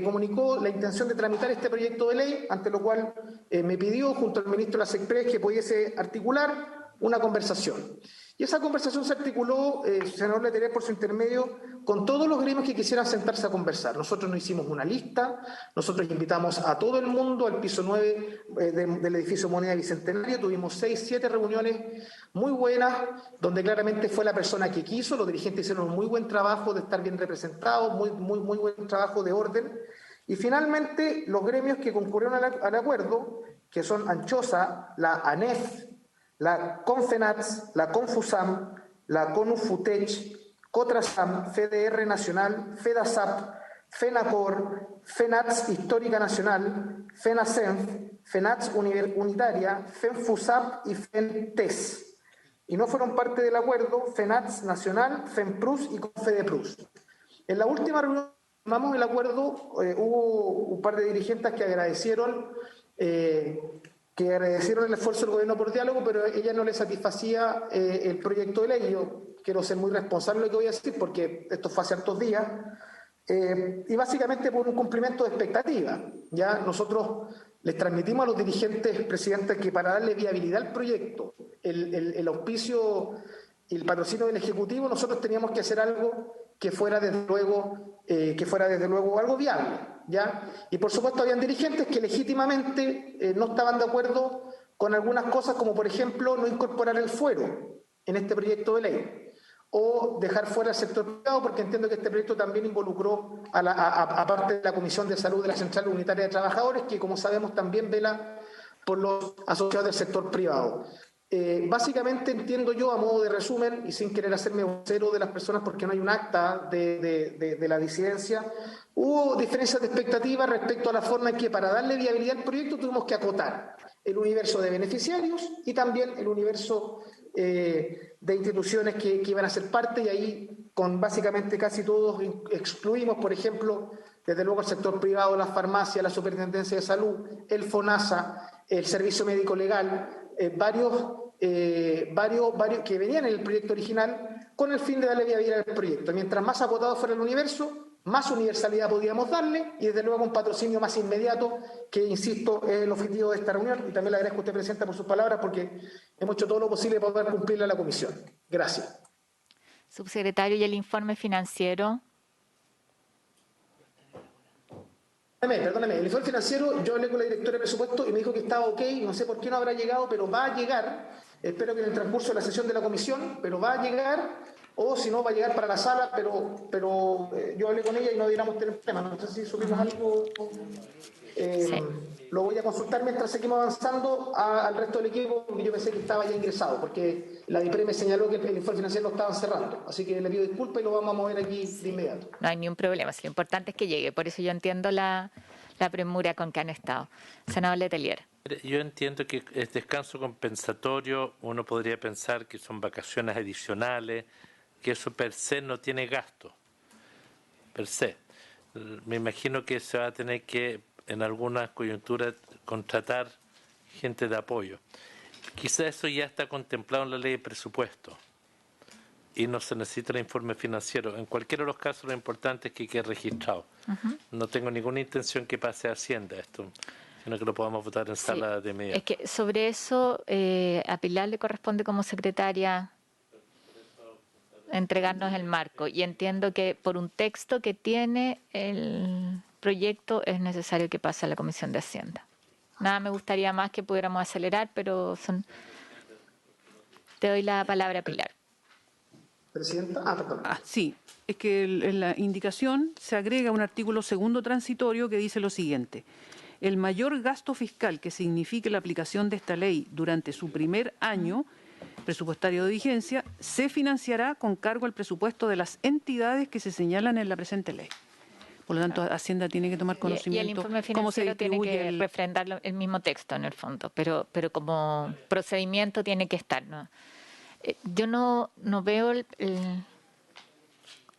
comunicó la intención de tramitar este proyecto de ley, ante lo cual me pidió, junto al ministro de la SECPRES, que pudiese articular una conversación. Y esa conversación se articuló, senador Letelier, por su intermedio, con todos los gremios que quisieran sentarse a conversar. Nosotros no hicimos una lista, nosotros invitamos a todo el mundo al piso 9 del edificio Moneda Bicentenario, tuvimos 6, 7 reuniones muy buenas, donde claramente fue la persona que quiso, los dirigentes hicieron un muy buen trabajo de estar bien representados, muy buen trabajo de orden, y finalmente los gremios que concurrieron al acuerdo, que son Anchosa, la ANEF, la Confenats, la Confusam, la CONUFUTECH, COTRASAM, FDR Nacional, FEDASAP, FENACOR, FENATS Histórica Nacional, FENACENF, FENATS Unitaria, FENFUSAP y FENTES. Y no fueron parte del acuerdo FENATS Nacional, FENPRUS y CONFEDEPRUS. En la última reunión que firmamos el acuerdo, hubo un par de dirigentes que agradecieron el esfuerzo del gobierno por diálogo, pero a ella no le satisfacía el proyecto de ley. Yo quiero ser muy responsable de lo que voy a decir, porque esto fue hace hartos días, y básicamente por un cumplimiento de expectativas. Ya nosotros les transmitimos a los dirigentes, presidentes, que para darle viabilidad al proyecto, el auspicio y el patrocinio del Ejecutivo, nosotros teníamos que hacer algo que fuera desde luego algo viable, ¿ya? Y por supuesto habían dirigentes que legítimamente no estaban de acuerdo con algunas cosas, como por ejemplo no incorporar el fuero en este proyecto de ley, o dejar fuera el sector privado, porque entiendo que este proyecto también involucró a parte de la Comisión de Salud de la Central Unitaria de Trabajadores, que como sabemos también vela por los asociados del sector privado. Básicamente entiendo yo, a modo de resumen, y sin querer hacerme vocero de las personas porque no hay un acta de la disidencia, hubo diferencias de expectativas respecto a la forma en que para darle viabilidad al proyecto tuvimos que acotar el universo de beneficiarios y también el universo de instituciones que iban a ser parte, y ahí con básicamente casi todos excluimos, por ejemplo, desde luego el sector privado, las farmacias, la Superintendencia de Salud, el FONASA, el Servicio Médico Legal, varios que venían en el proyecto original, con el fin de darle viabilidad al proyecto. Mientras más acotado fuera el universo, más universalidad podíamos darle, y desde luego un patrocinio más inmediato, que insisto es el objetivo de esta reunión. Y también le agradezco a usted, Presidenta, por sus palabras, porque hemos hecho todo lo posible para poder cumplirle a la Comisión. Gracias. Subsecretario, ¿y el informe financiero? Perdóname, el informe financiero, yo hablé con la directora de presupuesto y me dijo que estaba ok, no sé por qué no habrá llegado, pero va a llegar, espero que en el transcurso de la sesión de la comisión, pero va a llegar, o si no va a llegar para la sala, pero yo hablé con ella y no debiéramos tener tema, no sé si supimos algo, Sí. Lo voy a consultar mientras seguimos avanzando al resto del equipo, porque yo pensé que estaba ya ingresado, porque la DIPRE me señaló que el informe financiero lo estaban cerrando, así que le pido disculpas y lo vamos a mover aquí de inmediato. No hay ni un problema, lo importante es que llegue, por eso yo entiendo la premura con que han estado. Senador Letelier. Yo entiendo que es descanso compensatorio, uno podría pensar que son vacaciones adicionales, que eso per se no tiene gasto, per se. Me imagino que se va a tener que, en algunas coyunturas, contratar gente de apoyo. Quizá eso ya está contemplado en la ley de presupuesto y no se necesita el informe financiero. En cualquiera de los casos, lo importante es que quede registrado. No tengo ninguna intención que pase a Hacienda esto, sino que lo podamos votar en sala de inmediato. Es que sobre eso a Pilar le corresponde como secretaria entregarnos el marco, y entiendo que por un texto que tiene el proyecto es necesario que pase a la Comisión de Hacienda. Nada me gustaría más que pudiéramos acelerar, pero te doy la palabra, Pilar. Presidenta, Sí, es que en la indicación se agrega un artículo segundo transitorio que dice lo siguiente. El mayor gasto fiscal que signifique la aplicación de esta ley durante su primer año presupuestario de vigencia se financiará con cargo al presupuesto de las entidades que se señalan en la presente ley. Por lo tanto, Hacienda tiene que tomar conocimiento y el informe cómo se financiero tiene distribuye que refrendar el mismo texto en el fondo, pero como procedimiento tiene que estar, ¿no? Yo no veo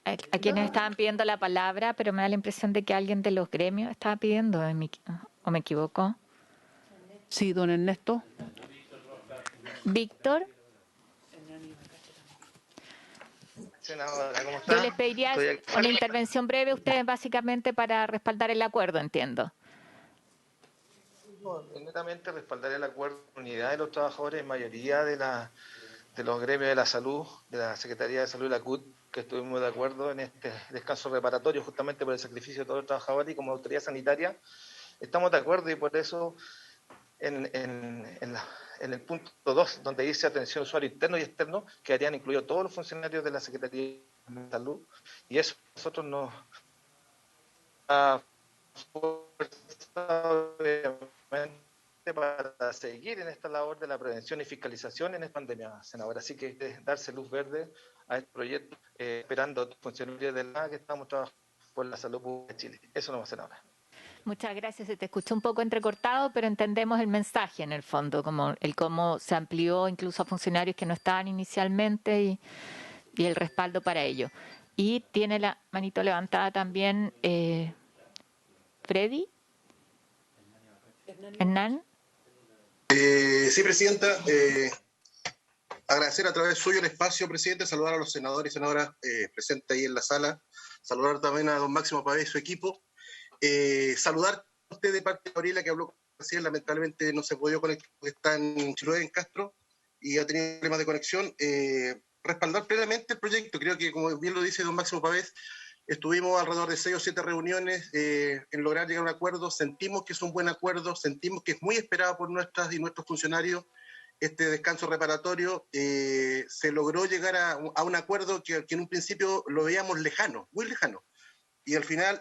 a quienes estaban pidiendo la palabra, pero me da la impresión de que alguien de los gremios estaba pidiendo, ¿o me equivoco? Sí, don Ernesto. Víctor. Senadora, ¿cómo está? Yo les pediría una intervención breve, ustedes básicamente para respaldar el acuerdo, entiendo. No, netamente respaldar el acuerdo de unidad de los trabajadores, mayoría de los gremios de la salud, de la Secretaría de Salud y la CUT, que estuvimos de acuerdo en este descanso reparatorio justamente por el sacrificio de todos los trabajadores y como autoridad sanitaria, estamos de acuerdo y por eso en el punto 2, donde dice atención usuario interno y externo, quedarían incluidos todos los funcionarios de la Secretaría de Salud y eso nosotros nos da fuerza obviamente para seguir en esta labor de la prevención y fiscalización en esta pandemia, senadora. Así que darse luz verde a este proyecto, esperando a los funcionarios de la que estamos trabajando por la salud pública de Chile. Eso no va a ser ahora. Muchas gracias. Se te escuchó un poco entrecortado, pero entendemos el mensaje en el fondo, como el cómo se amplió incluso a funcionarios que no estaban inicialmente y el respaldo para ello. Y tiene la manito levantada también Freddy. Hernán. Sí, Presidenta. Agradecer a través suyo el espacio, Presidente, saludar a los senadores y senadoras presentes ahí en la sala, saludar también a don Máximo Pavé y su equipo. Saludar a usted de parte de Gabriela, que habló recién, lamentablemente no se pudo conectar porque está en Chiloé, en Castro, y ha tenido problemas de conexión. Respaldar plenamente el proyecto, creo que como bien lo dice don Máximo Pavés, estuvimos alrededor de 6 o 7 reuniones en lograr llegar a un acuerdo, sentimos que es un buen acuerdo, sentimos que es muy esperado por nuestras y nuestros funcionarios este descanso reparatorio, se logró llegar a un acuerdo que en un principio lo veíamos lejano, muy lejano. Y al final,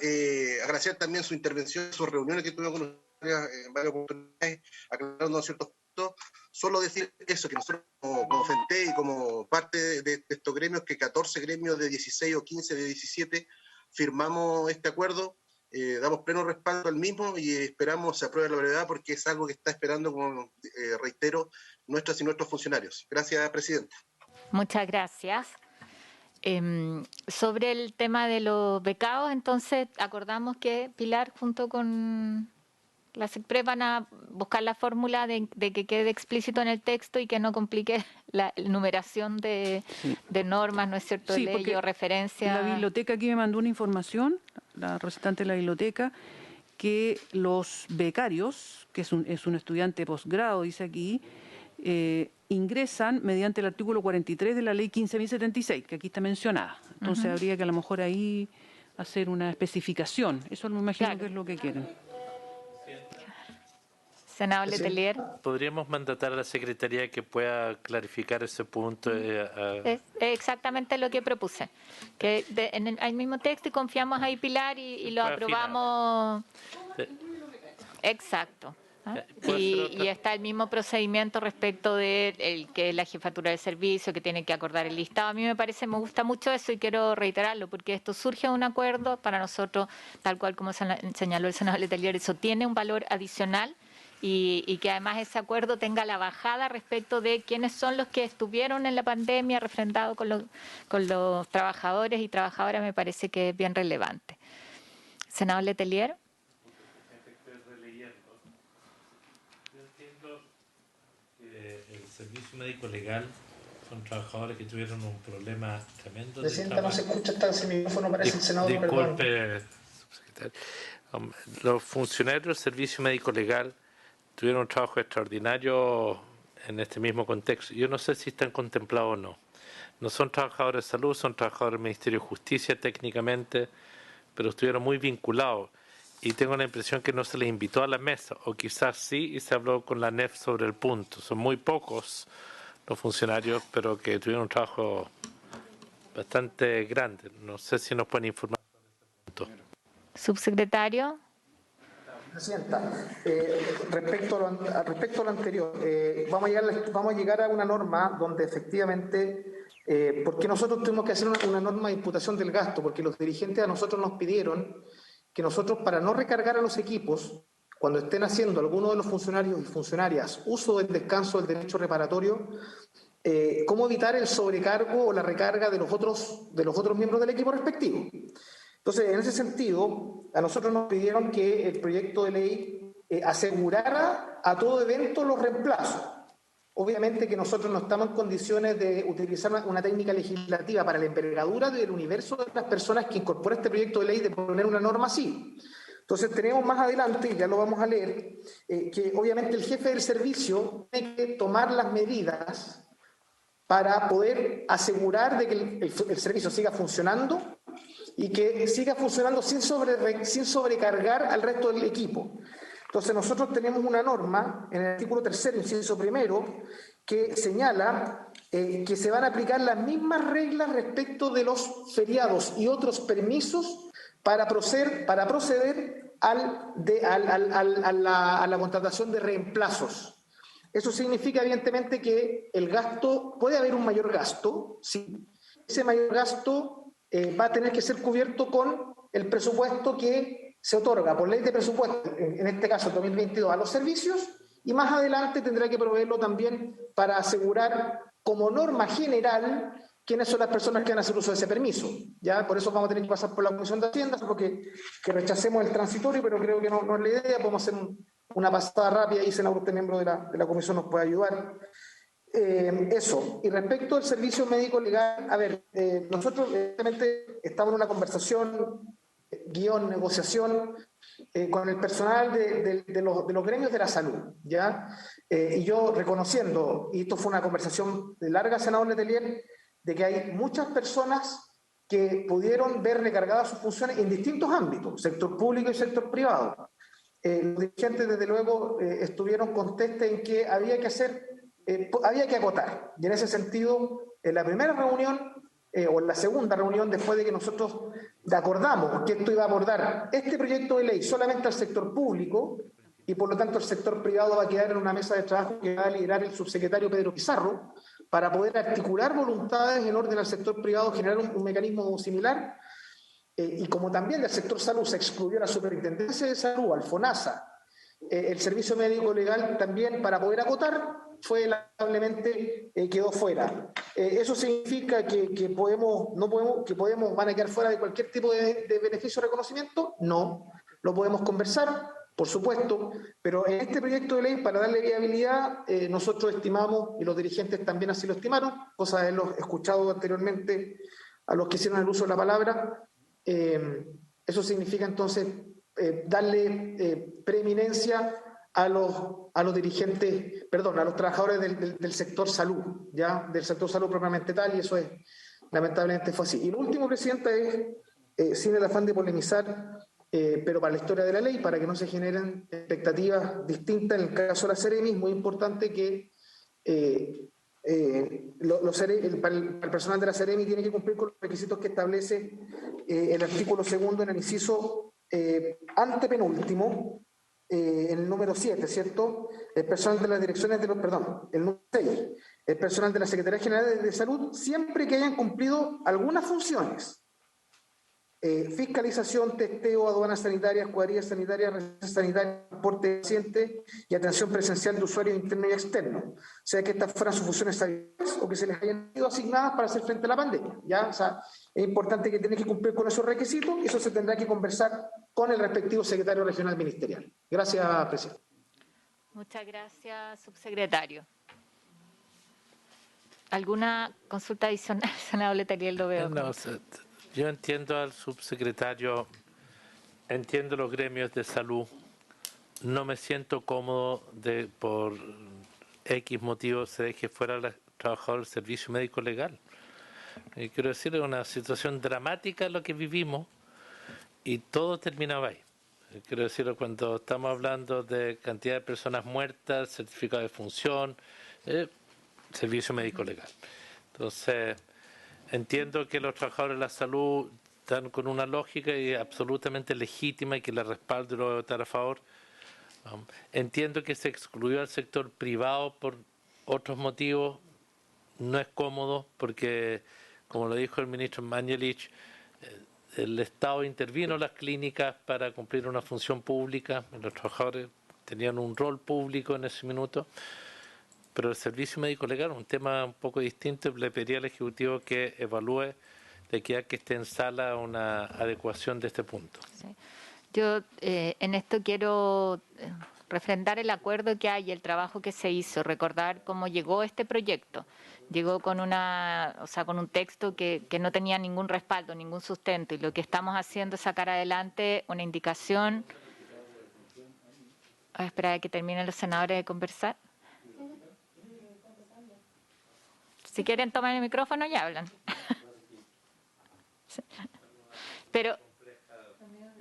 agradecer también su intervención, sus reuniones que tuvimos con ustedes en varias oportunidades, aclarando ciertos puntos. Solo decir eso, que nosotros como FENTE y como parte de estos gremios, que 14 gremios de 16 o 15 de 17 firmamos este acuerdo, damos pleno respaldo al mismo y esperamos se apruebe a la brevedad porque es algo que está esperando, como reitero, nuestras y nuestros funcionarios. Gracias, Presidente. Muchas gracias. Sobre el tema de los becados, entonces acordamos que Pilar junto con la SECPRE van a buscar la fórmula de que quede explícito en el texto y que no complique la numeración de normas, ¿no es cierto?, de ley o referencia. La biblioteca aquí me mandó una información, la representante de la biblioteca, que los becarios, que es un estudiante de posgrado, dice aquí, ingresan mediante el artículo 43 de la ley 15.076, que aquí está mencionada. Entonces habría que a lo mejor ahí hacer una especificación. Eso me imagino que es lo que quieren. Senador Letelier. ¿Podríamos mandatar a la Secretaría que pueda clarificar ese punto? Es exactamente lo que propuse. Que en el mismo texto y confiamos ahí, Pilar, y lo aprobamos. Exacto. Y está el mismo procedimiento respecto de el que es la jefatura de servicio, que tiene que acordar el listado. A mí me gusta mucho eso y quiero reiterarlo, porque esto surge de un acuerdo para nosotros, tal cual como señaló el senador Letelier, eso tiene un valor adicional y que además ese acuerdo tenga la bajada respecto de quiénes son los que estuvieron en la pandemia, refrendado con los trabajadores y trabajadoras, me parece que es bien relevante. Senador Letelier. El servicio médico legal son trabajadores que tuvieron un problema tremendo. Presidenta, no se escucha, está sin micrófono, parece el senador. Disculpe, subsecretario. Los funcionarios del servicio médico legal tuvieron un trabajo extraordinario en este mismo contexto. Yo no sé si están contemplados o no. No son trabajadores de salud, son trabajadores del Ministerio de Justicia técnicamente, pero estuvieron muy vinculados. Y tengo la impresión que no se les invitó a la mesa, o quizás sí, y se habló con la ANEF sobre el punto. Son muy pocos los funcionarios, pero que tuvieron un trabajo bastante grande. No sé si nos pueden informar. Subsecretario. Presidenta, respecto a lo anterior, vamos a llegar a una norma donde efectivamente, porque nosotros tuvimos que hacer una norma de imputación del gasto, porque los dirigentes a nosotros nos pidieron que nosotros, para no recargar a los equipos, cuando estén haciendo algunos de los funcionarios y funcionarias uso del descanso del derecho reparatorio, cómo evitar el sobrecargo o la recarga de los otros miembros del equipo respectivo. Entonces, en ese sentido, a nosotros nos pidieron que el proyecto de ley asegurara a todo evento los reemplazos. Obviamente que nosotros no estamos en condiciones de utilizar una técnica legislativa para la envergadura del universo de las personas que incorpora este proyecto de ley de poner una norma así. Entonces tenemos más adelante, y ya lo vamos a leer, que obviamente el jefe del servicio tiene que tomar las medidas para poder asegurar de que el servicio siga funcionando y que siga funcionando sin sobrecargar al resto del equipo. Entonces nosotros tenemos una norma en el artículo 3º, inciso 1, que señala que se van a aplicar las mismas reglas respecto de los feriados y otros permisos para proceder a la contratación de reemplazos. Eso significa evidentemente que el gasto, puede haber un mayor gasto, sí. Ese mayor gasto va a tener que ser cubierto con el presupuesto que se otorga por ley de presupuesto, en este caso 2022, a los servicios, y más adelante tendrá que proveerlo también para asegurar como norma general quiénes son las personas que van a hacer uso de ese permiso. ¿Ya? Por eso vamos a tener que pasar por la Comisión de Hacienda, porque que rechacemos el transitorio, pero creo que no es la idea. Podemos hacer una pasada rápida y senador, usted miembro de la Comisión nos puede ayudar. Eso. Y respecto al servicio médico legal, a ver, nosotros evidentemente estamos en una conversación, negociación, con el personal de los gremios de la salud, ¿ya? Y yo reconociendo, y esto fue una conversación de larga, senador Letelier, de que hay muchas personas que pudieron ver recargadas sus funciones en distintos ámbitos, sector público y sector privado. Los dirigentes, desde luego, estuvieron contestes en que había que acotar. Y en ese sentido, en la primera reunión, o en la segunda reunión, después de que nosotros acordamos que esto iba a abordar este proyecto de ley solamente al sector público, y por lo tanto el sector privado va a quedar en una mesa de trabajo que va a liderar el subsecretario Pedro Pizarro, para poder articular voluntades en orden al sector privado, generar un mecanismo similar. Y como también del sector salud se excluyó la Superintendencia de Salud, al FONASA, el servicio médico legal también, para poder acotar, lamentablemente quedó fuera. ¿Eso significa que van a quedar fuera de cualquier tipo de beneficio o reconocimiento? No, lo podemos conversar, por supuesto, pero en este proyecto de ley, para darle viabilidad, nosotros estimamos, y los dirigentes también así lo estimaron, cosa de haberlo escuchado anteriormente a los que hicieron el uso de la palabra, eso significa entonces darle preeminencia a los dirigentes, perdón, a los trabajadores del sector salud, ¿ya? Del sector salud propiamente tal, y eso es, lamentablemente fue así. Y lo último, Presidenta, es, sin el afán de polemizar, pero para la historia de la ley, para que no se generen expectativas distintas, en el caso de la Seremi, es muy importante que el personal de la Seremi tiene que cumplir con los requisitos que establece el artículo 2 en el inciso antepenúltimo, en el número 7, ¿cierto? El personal de las direcciones el número 6, el personal de la Secretaría General de Salud, siempre que hayan cumplido algunas funciones: fiscalización, testeo, aduanas sanitarias, cuadrillas sanitarias, recetas sanitarias, transporte de pacientes y atención presencial de usuarios internos y externos. O sea, que estas fueran sus funciones habituales o que se les hayan sido asignadas para hacer frente a la pandemia, ¿ya? O sea, es importante que tienen que cumplir con esos requisitos, y eso se tendrá que conversar con el respectivo secretario regional ministerial. Gracias, Presidente. Muchas gracias, subsecretario. ¿Alguna consulta adicional, senador Letelier? Lo veo. No, yo entiendo al subsecretario, entiendo los gremios de salud, no me siento cómodo de por X motivo se deje fuera al trabajador del servicio médico legal. Y quiero decir, es una situación dramática lo que vivimos y todo terminaba ahí. Quiero decir, cuando estamos hablando de cantidad de personas muertas, certificado de función, servicio médico legal. Entonces, Entiendo que los trabajadores de la salud están con una lógica y absolutamente legítima y que la respaldo y lo voy a votar a favor. Entiendo que se excluyó al sector privado por otros motivos. No es cómodo porque, como lo dijo el ministro Mañalich, el Estado intervino en las clínicas para cumplir una función pública. Los trabajadores tenían un rol público en ese minuto. Pero el servicio médico legal, un tema un poco distinto, le pediría al Ejecutivo que evalúe de aquí a que esté en sala una adecuación de este punto. Sí. Yo en esto quiero refrendar el acuerdo que hay y el trabajo que se hizo, recordar cómo llegó este proyecto. Llegó con con un texto que no tenía ningún respaldo, ningún sustento, y lo que estamos haciendo es sacar adelante una indicación. Voy a esperar a que terminen los senadores de conversar. Si quieren tomar el micrófono y hablan.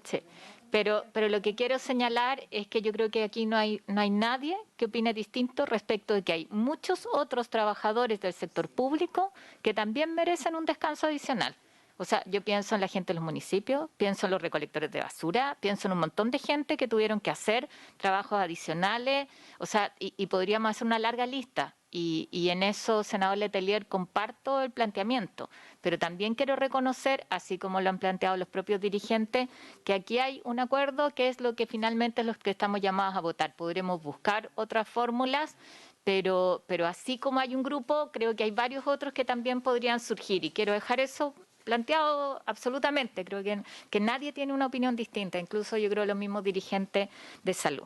Sí. Pero lo que quiero señalar es que yo creo que aquí no hay nadie que opine distinto respecto de que hay muchos otros trabajadores del sector público que también merecen un descanso adicional. O sea, yo pienso en la gente de los municipios, pienso en los recolectores de basura, pienso en un montón de gente que tuvieron que hacer trabajos adicionales, o sea, y podríamos hacer una larga lista. Y en eso, senador Letelier, comparto el planteamiento, pero también quiero reconocer, así como lo han planteado los propios dirigentes, que aquí hay un acuerdo que es lo que finalmente es lo que estamos llamados a votar. Podremos buscar otras fórmulas, pero así como hay un grupo, creo que hay varios otros que también podrían surgir, y quiero dejar eso planteado absolutamente. Creo que nadie tiene una opinión distinta, incluso yo creo los mismos dirigentes de salud.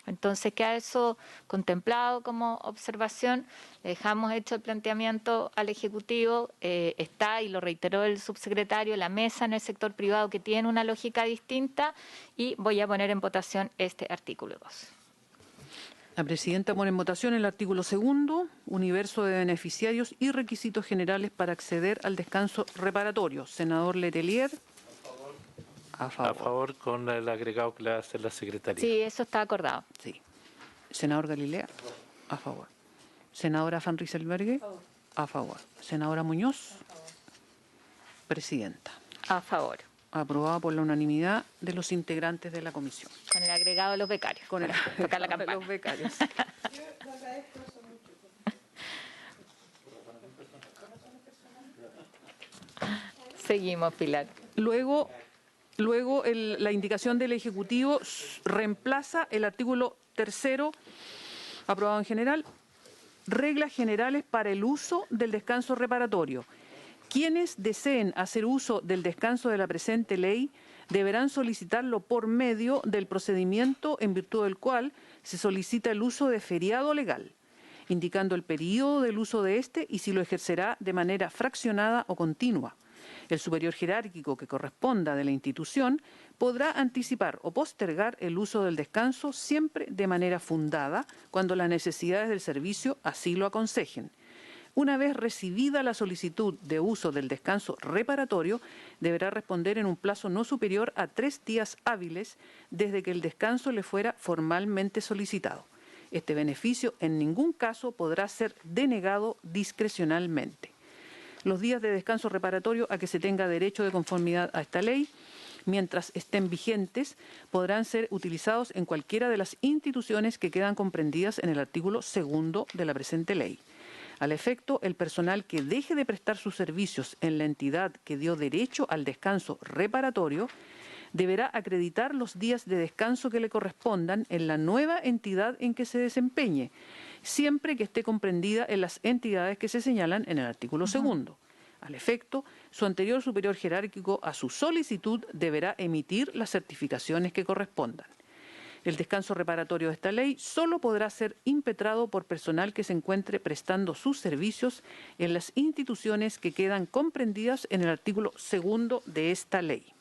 Entonces queda eso contemplado como observación. Dejamos hecho el planteamiento al Ejecutivo, está, y lo reiteró el subsecretario, la mesa en el sector privado que tiene una lógica distinta, y voy a poner en votación este artículo 2. La presidenta pone en votación el artículo 2, universo de beneficiarios y requisitos generales para acceder al descanso reparatorio. Senador Letelier. A favor con el agregado que le hace la Secretaría. Sí, eso está acordado. Sí. Senador Galilea. A favor. Senadora Van Rieselberghe. A favor. Senadora Muñoz. A favor. Presidenta. A favor. Aprobado por la unanimidad de los integrantes de la comisión. Con el agregado de los becarios. Con el tocar la campana. De los becarios. Seguimos, Pilar. Luego la indicación del Ejecutivo reemplaza el artículo 3, aprobado en general, reglas generales para el uso del descanso reparatorio. Quienes deseen hacer uso del descanso de la presente ley deberán solicitarlo por medio del procedimiento en virtud del cual se solicita el uso de feriado legal, indicando el periodo del uso de este y si lo ejercerá de manera fraccionada o continua. El superior jerárquico que corresponda de la institución podrá anticipar o postergar el uso del descanso siempre de manera fundada cuando las necesidades del servicio así lo aconsejen. Una vez recibida la solicitud de uso del descanso reparatorio, deberá responder en un plazo no superior a 3 días hábiles desde que el descanso le fuera formalmente solicitado. Este beneficio en ningún caso podrá ser denegado discrecionalmente. Los días de descanso reparatorio a que se tenga derecho de conformidad a esta ley, mientras estén vigentes, podrán ser utilizados en cualquiera de las instituciones que quedan comprendidas en el artículo 2 de la presente ley. Al efecto, el personal que deje de prestar sus servicios en la entidad que dio derecho al descanso reparatorio deberá acreditar los días de descanso que le correspondan en la nueva entidad en que se desempeñe, siempre que esté comprendida en las entidades que se señalan en el artículo 2. Al efecto, su anterior superior jerárquico a su solicitud deberá emitir las certificaciones que correspondan. El descanso reparatorio de esta ley solo podrá ser impetrado por personal que se encuentre prestando sus servicios en las instituciones que quedan comprendidas en el artículo 2 de esta ley.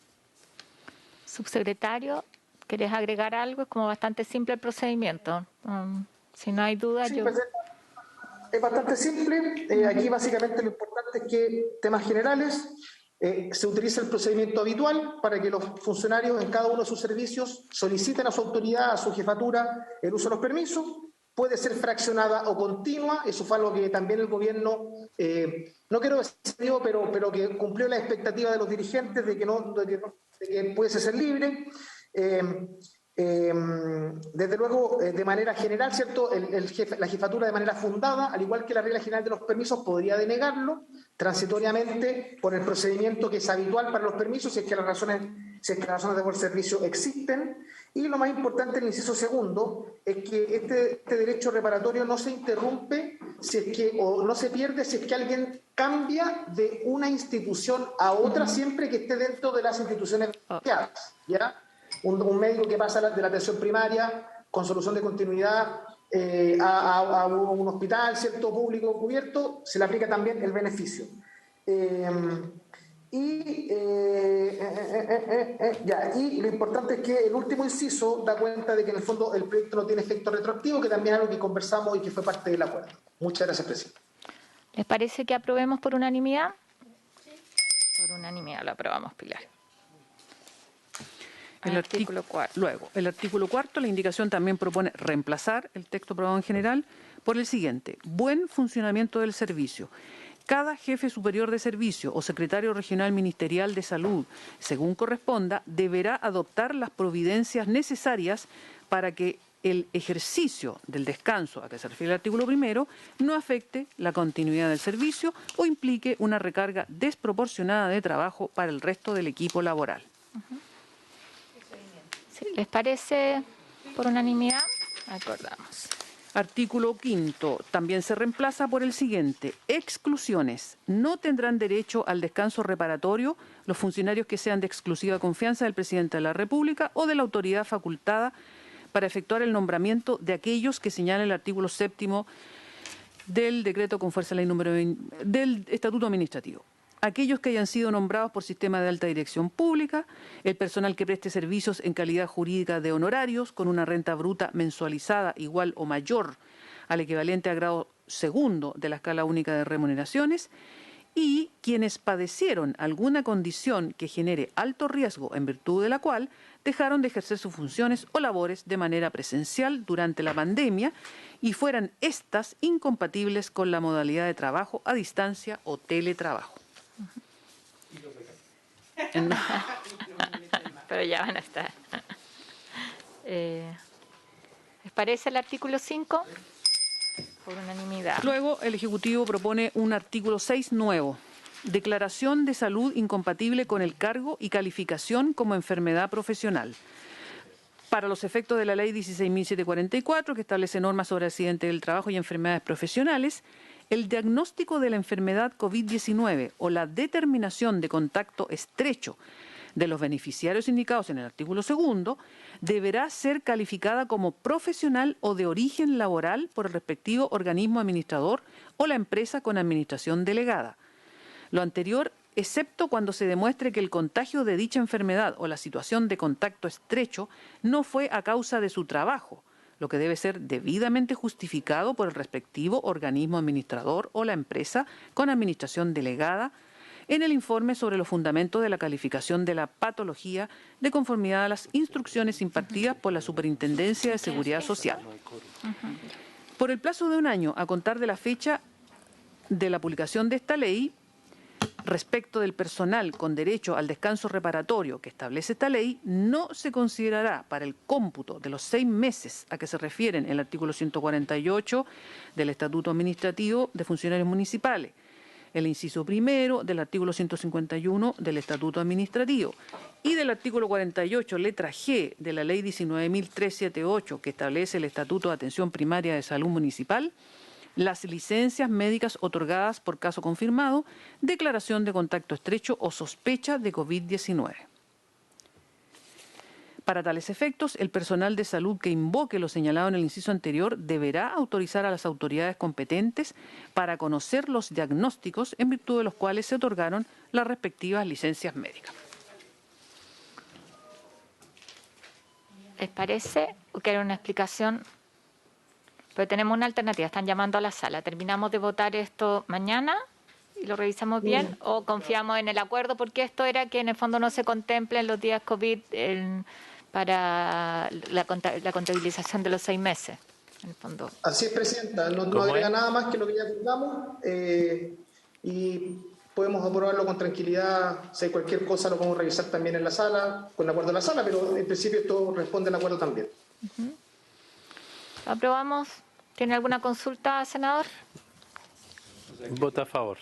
Subsecretario, ¿querés agregar algo? Es como bastante simple el procedimiento. Si no hay duda, sí, yo... Es bastante simple. Aquí básicamente lo importante es que temas generales, se utiliza el procedimiento habitual para que los funcionarios en cada uno de sus servicios soliciten a su autoridad, a su jefatura, el uso de los permisos. puede ser fraccionada o continua. Eso fue algo que también el gobierno, no quiero decir, pero que cumplió la expectativa de los dirigentes de que pudiese ser libre. Desde luego, de manera general, ¿cierto? La jefatura de manera fundada, al igual que la regla general de los permisos, podría denegarlo transitoriamente por el procedimiento que es habitual para los permisos, si es que las razones de buen servicio existen. Y lo más importante, el inciso segundo, es que este derecho reparatorio no se interrumpe o no se pierde si es que alguien cambia de una institución a otra, siempre que esté dentro de las instituciones beneficiadas, ¿ya? Un médico que pasa de la atención primaria con solución de continuidad a un hospital, ¿cierto?, público cubierto, se le aplica también el beneficio. Y lo importante es que el último inciso da cuenta de que en el fondo el proyecto no tiene efecto retroactivo, que también es algo que conversamos y que fue parte del acuerdo. Muchas gracias, presidente. ¿Les parece que aprobemos por unanimidad? Sí. Por unanimidad lo aprobamos, Pilar. El artículo 4. Luego, el artículo 4, la indicación también propone reemplazar el texto aprobado en general por el siguiente: buen funcionamiento del servicio. Cada jefe superior de servicio o secretario regional ministerial de salud, según corresponda, deberá adoptar las providencias necesarias para que el ejercicio del descanso a que se refiere el artículo primero no afecte la continuidad del servicio o implique una recarga desproporcionada de trabajo para el resto del equipo laboral. ¿Sí? ¿Les parece por unanimidad? Acordamos. Artículo 5. También se reemplaza por el siguiente: exclusiones. No tendrán derecho al descanso reparatorio los funcionarios que sean de exclusiva confianza del Presidente de la República o de la autoridad facultada para efectuar el nombramiento de aquellos que señala el artículo 7 del decreto con fuerza de ley número 20 del Estatuto Administrativo. Aquellos que hayan sido nombrados por sistema de alta dirección pública, el personal que preste servicios en calidad jurídica de honorarios con una renta bruta mensualizada igual o mayor al equivalente a grado segundo de la escala única de remuneraciones, y quienes padecieron alguna condición que genere alto riesgo en virtud de la cual dejaron de ejercer sus funciones o labores de manera presencial durante la pandemia y fueran éstas incompatibles con la modalidad de trabajo a distancia o teletrabajo. No. Pero ya van a estar. ¿Les parece el artículo 5? Por unanimidad. Luego, el Ejecutivo propone un artículo 6 nuevo: declaración de salud incompatible con el cargo y calificación como enfermedad profesional. Para los efectos de la Ley 16.744, que establece normas sobre accidentes del trabajo y enfermedades profesionales, el diagnóstico de la enfermedad COVID-19 o la determinación de contacto estrecho de los beneficiarios indicados en el artículo 2 deberá ser calificada como profesional o de origen laboral por el respectivo organismo administrador o la empresa con administración delegada. Lo anterior, excepto cuando se demuestre que el contagio de dicha enfermedad o la situación de contacto estrecho no fue a causa de su trabajo, lo que debe ser debidamente justificado por el respectivo organismo administrador o la empresa con administración delegada en el informe sobre los fundamentos de la calificación de la patología de conformidad a las instrucciones impartidas por la Superintendencia de Seguridad Social. Por el plazo de un año a contar de la fecha de la publicación de esta ley, respecto del personal con derecho al descanso reparatorio que establece esta ley, no se considerará para el cómputo de los 6 meses a que se refieren el artículo 148 del Estatuto Administrativo de Funcionarios Municipales, el inciso primero del artículo 151 del Estatuto Administrativo y del artículo 48, letra G, de la Ley 19.378, que establece el Estatuto de Atención Primaria de Salud Municipal, las licencias médicas otorgadas por caso confirmado, declaración de contacto estrecho o sospecha de COVID-19. Para tales efectos, el personal de salud que invoque lo señalado en el inciso anterior deberá autorizar a las autoridades competentes para conocer los diagnósticos en virtud de los cuales se otorgaron las respectivas licencias médicas. ¿Les parece? ¿Quieren una explicación? Pero tenemos una alternativa, están llamando a la sala. ¿Terminamos de votar esto mañana y lo revisamos bien o confiamos en el acuerdo? Porque esto era que en el fondo no se contemplen los días COVID para la contabilización de los 6 meses. en el fondo. Así es, Presidenta. No ¿Cómo agrega es? nada más que lo que ya acordamos y podemos aprobarlo con tranquilidad. Si hay cualquier cosa lo podemos revisar también en la sala, con acuerdo a la sala, pero en principio esto responde al acuerdo también. ¿Lo aprobamos? ¿Tiene alguna consulta, senador? Vota a favor.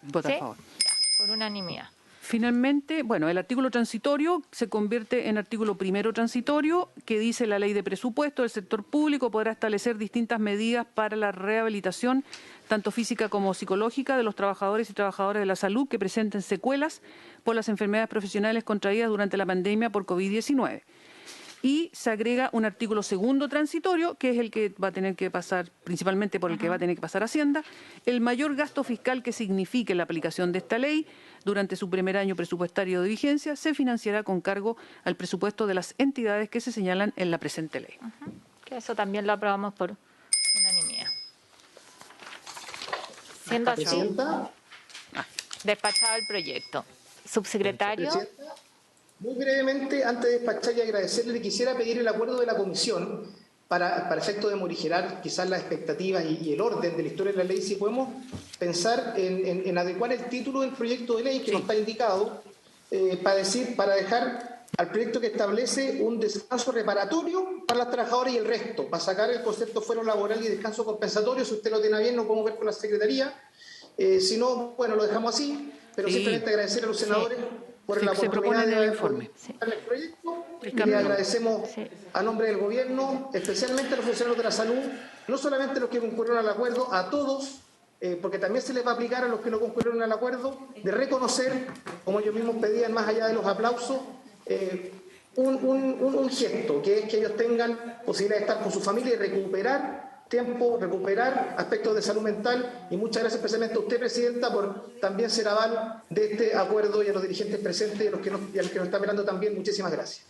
Vota ¿Sí? a favor. Ya, por unanimidad. Finalmente, bueno, el artículo transitorio se convierte en artículo primero transitorio, que dice: la ley de presupuesto del sector público podrá establecer distintas medidas para la rehabilitación, tanto física como psicológica, de los trabajadores y trabajadoras de la salud que presenten secuelas por las enfermedades profesionales contraídas durante la pandemia por COVID-19. Y se agrega un artículo segundo transitorio, que es el que va a tener que pasar, principalmente por el que va a tener que pasar Hacienda. El mayor gasto fiscal que signifique la aplicación de esta ley durante su primer año presupuestario de vigencia se financiará con cargo al presupuesto de las entidades que se señalan en la presente ley. Que eso también lo aprobamos por unanimidad. Siendo así, Presidenta. despachado el proyecto. Subsecretario. Presidenta, muy brevemente, antes de despachar y agradecerle, quisiera pedir el acuerdo de la comisión para efecto de morigerar quizás las expectativas y el orden de la historia de la ley, si podemos pensar en adecuar el título del proyecto de ley que nos está indicado, para dejar al proyecto que establece un descanso reparatorio para las trabajadoras y el resto, para sacar el concepto fuero laboral y descanso compensatorio. Si usted lo tiene a bien, lo podemos ver con la Secretaría. Si no, bueno, lo dejamos así, pero simplemente agradecer a los senadores por la oportunidad de informe. el proyecto y le agradecemos a nombre del gobierno, especialmente a los funcionarios de la salud, no solamente los que concurrieron al acuerdo, a todos, porque también se les va a aplicar a los que no concurrieron al acuerdo, de reconocer, como ellos mismos pedían más allá de los aplausos, un gesto, que es que ellos tengan posibilidad de estar con su familia y recuperar tiempo, recuperar aspectos de salud mental. Y muchas gracias especialmente a usted, Presidenta, por también ser aval de este acuerdo, y a los dirigentes presentes y a los que nos están mirando también. Muchísimas gracias.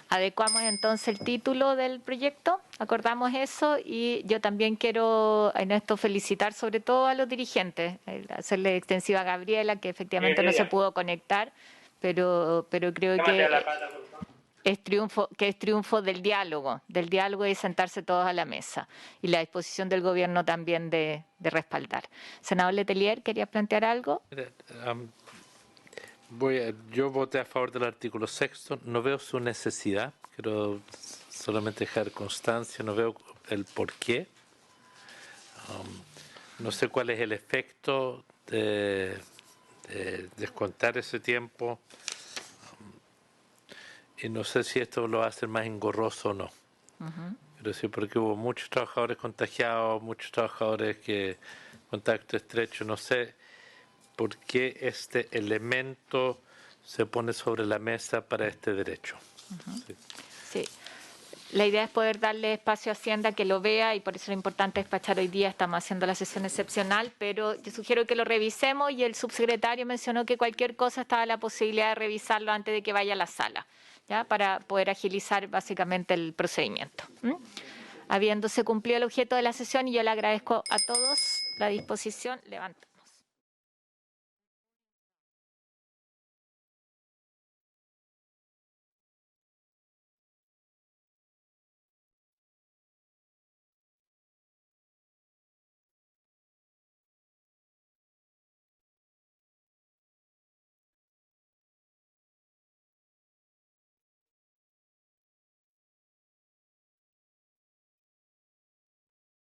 Adecuamos entonces el título del proyecto, acordamos eso, y yo también quiero en esto felicitar sobre todo a los dirigentes, hacerle extensiva a Gabriela, que efectivamente no se pudo conectar, pero creo que es triunfo del diálogo y sentarse todos a la mesa, y la disposición del gobierno también de respaldar. Senador Letelier, ¿quería plantear algo? Yo voté a favor del artículo 6, no veo su necesidad, quiero solamente dejar constancia, no veo el por qué. No sé cuál es el efecto de descontar ese tiempo, y no sé si esto lo va a hacer más engorroso o no. Quiero decir, porque hubo muchos trabajadores contagiados, muchos trabajadores que contacto estrecho, no sé por qué este elemento se pone sobre la mesa para este derecho. Sí. La idea es poder darle espacio a Hacienda que lo vea, y por eso lo importante es despachar hoy día. Estamos haciendo la sesión excepcional, pero yo sugiero que lo revisemos, y el subsecretario mencionó que cualquier cosa estaba la posibilidad de revisarlo antes de que vaya a la sala, ¿ya? Para poder agilizar básicamente el procedimiento. Habiéndose cumplido el objeto de la sesión, y yo le agradezco a todos la disposición. Levanta.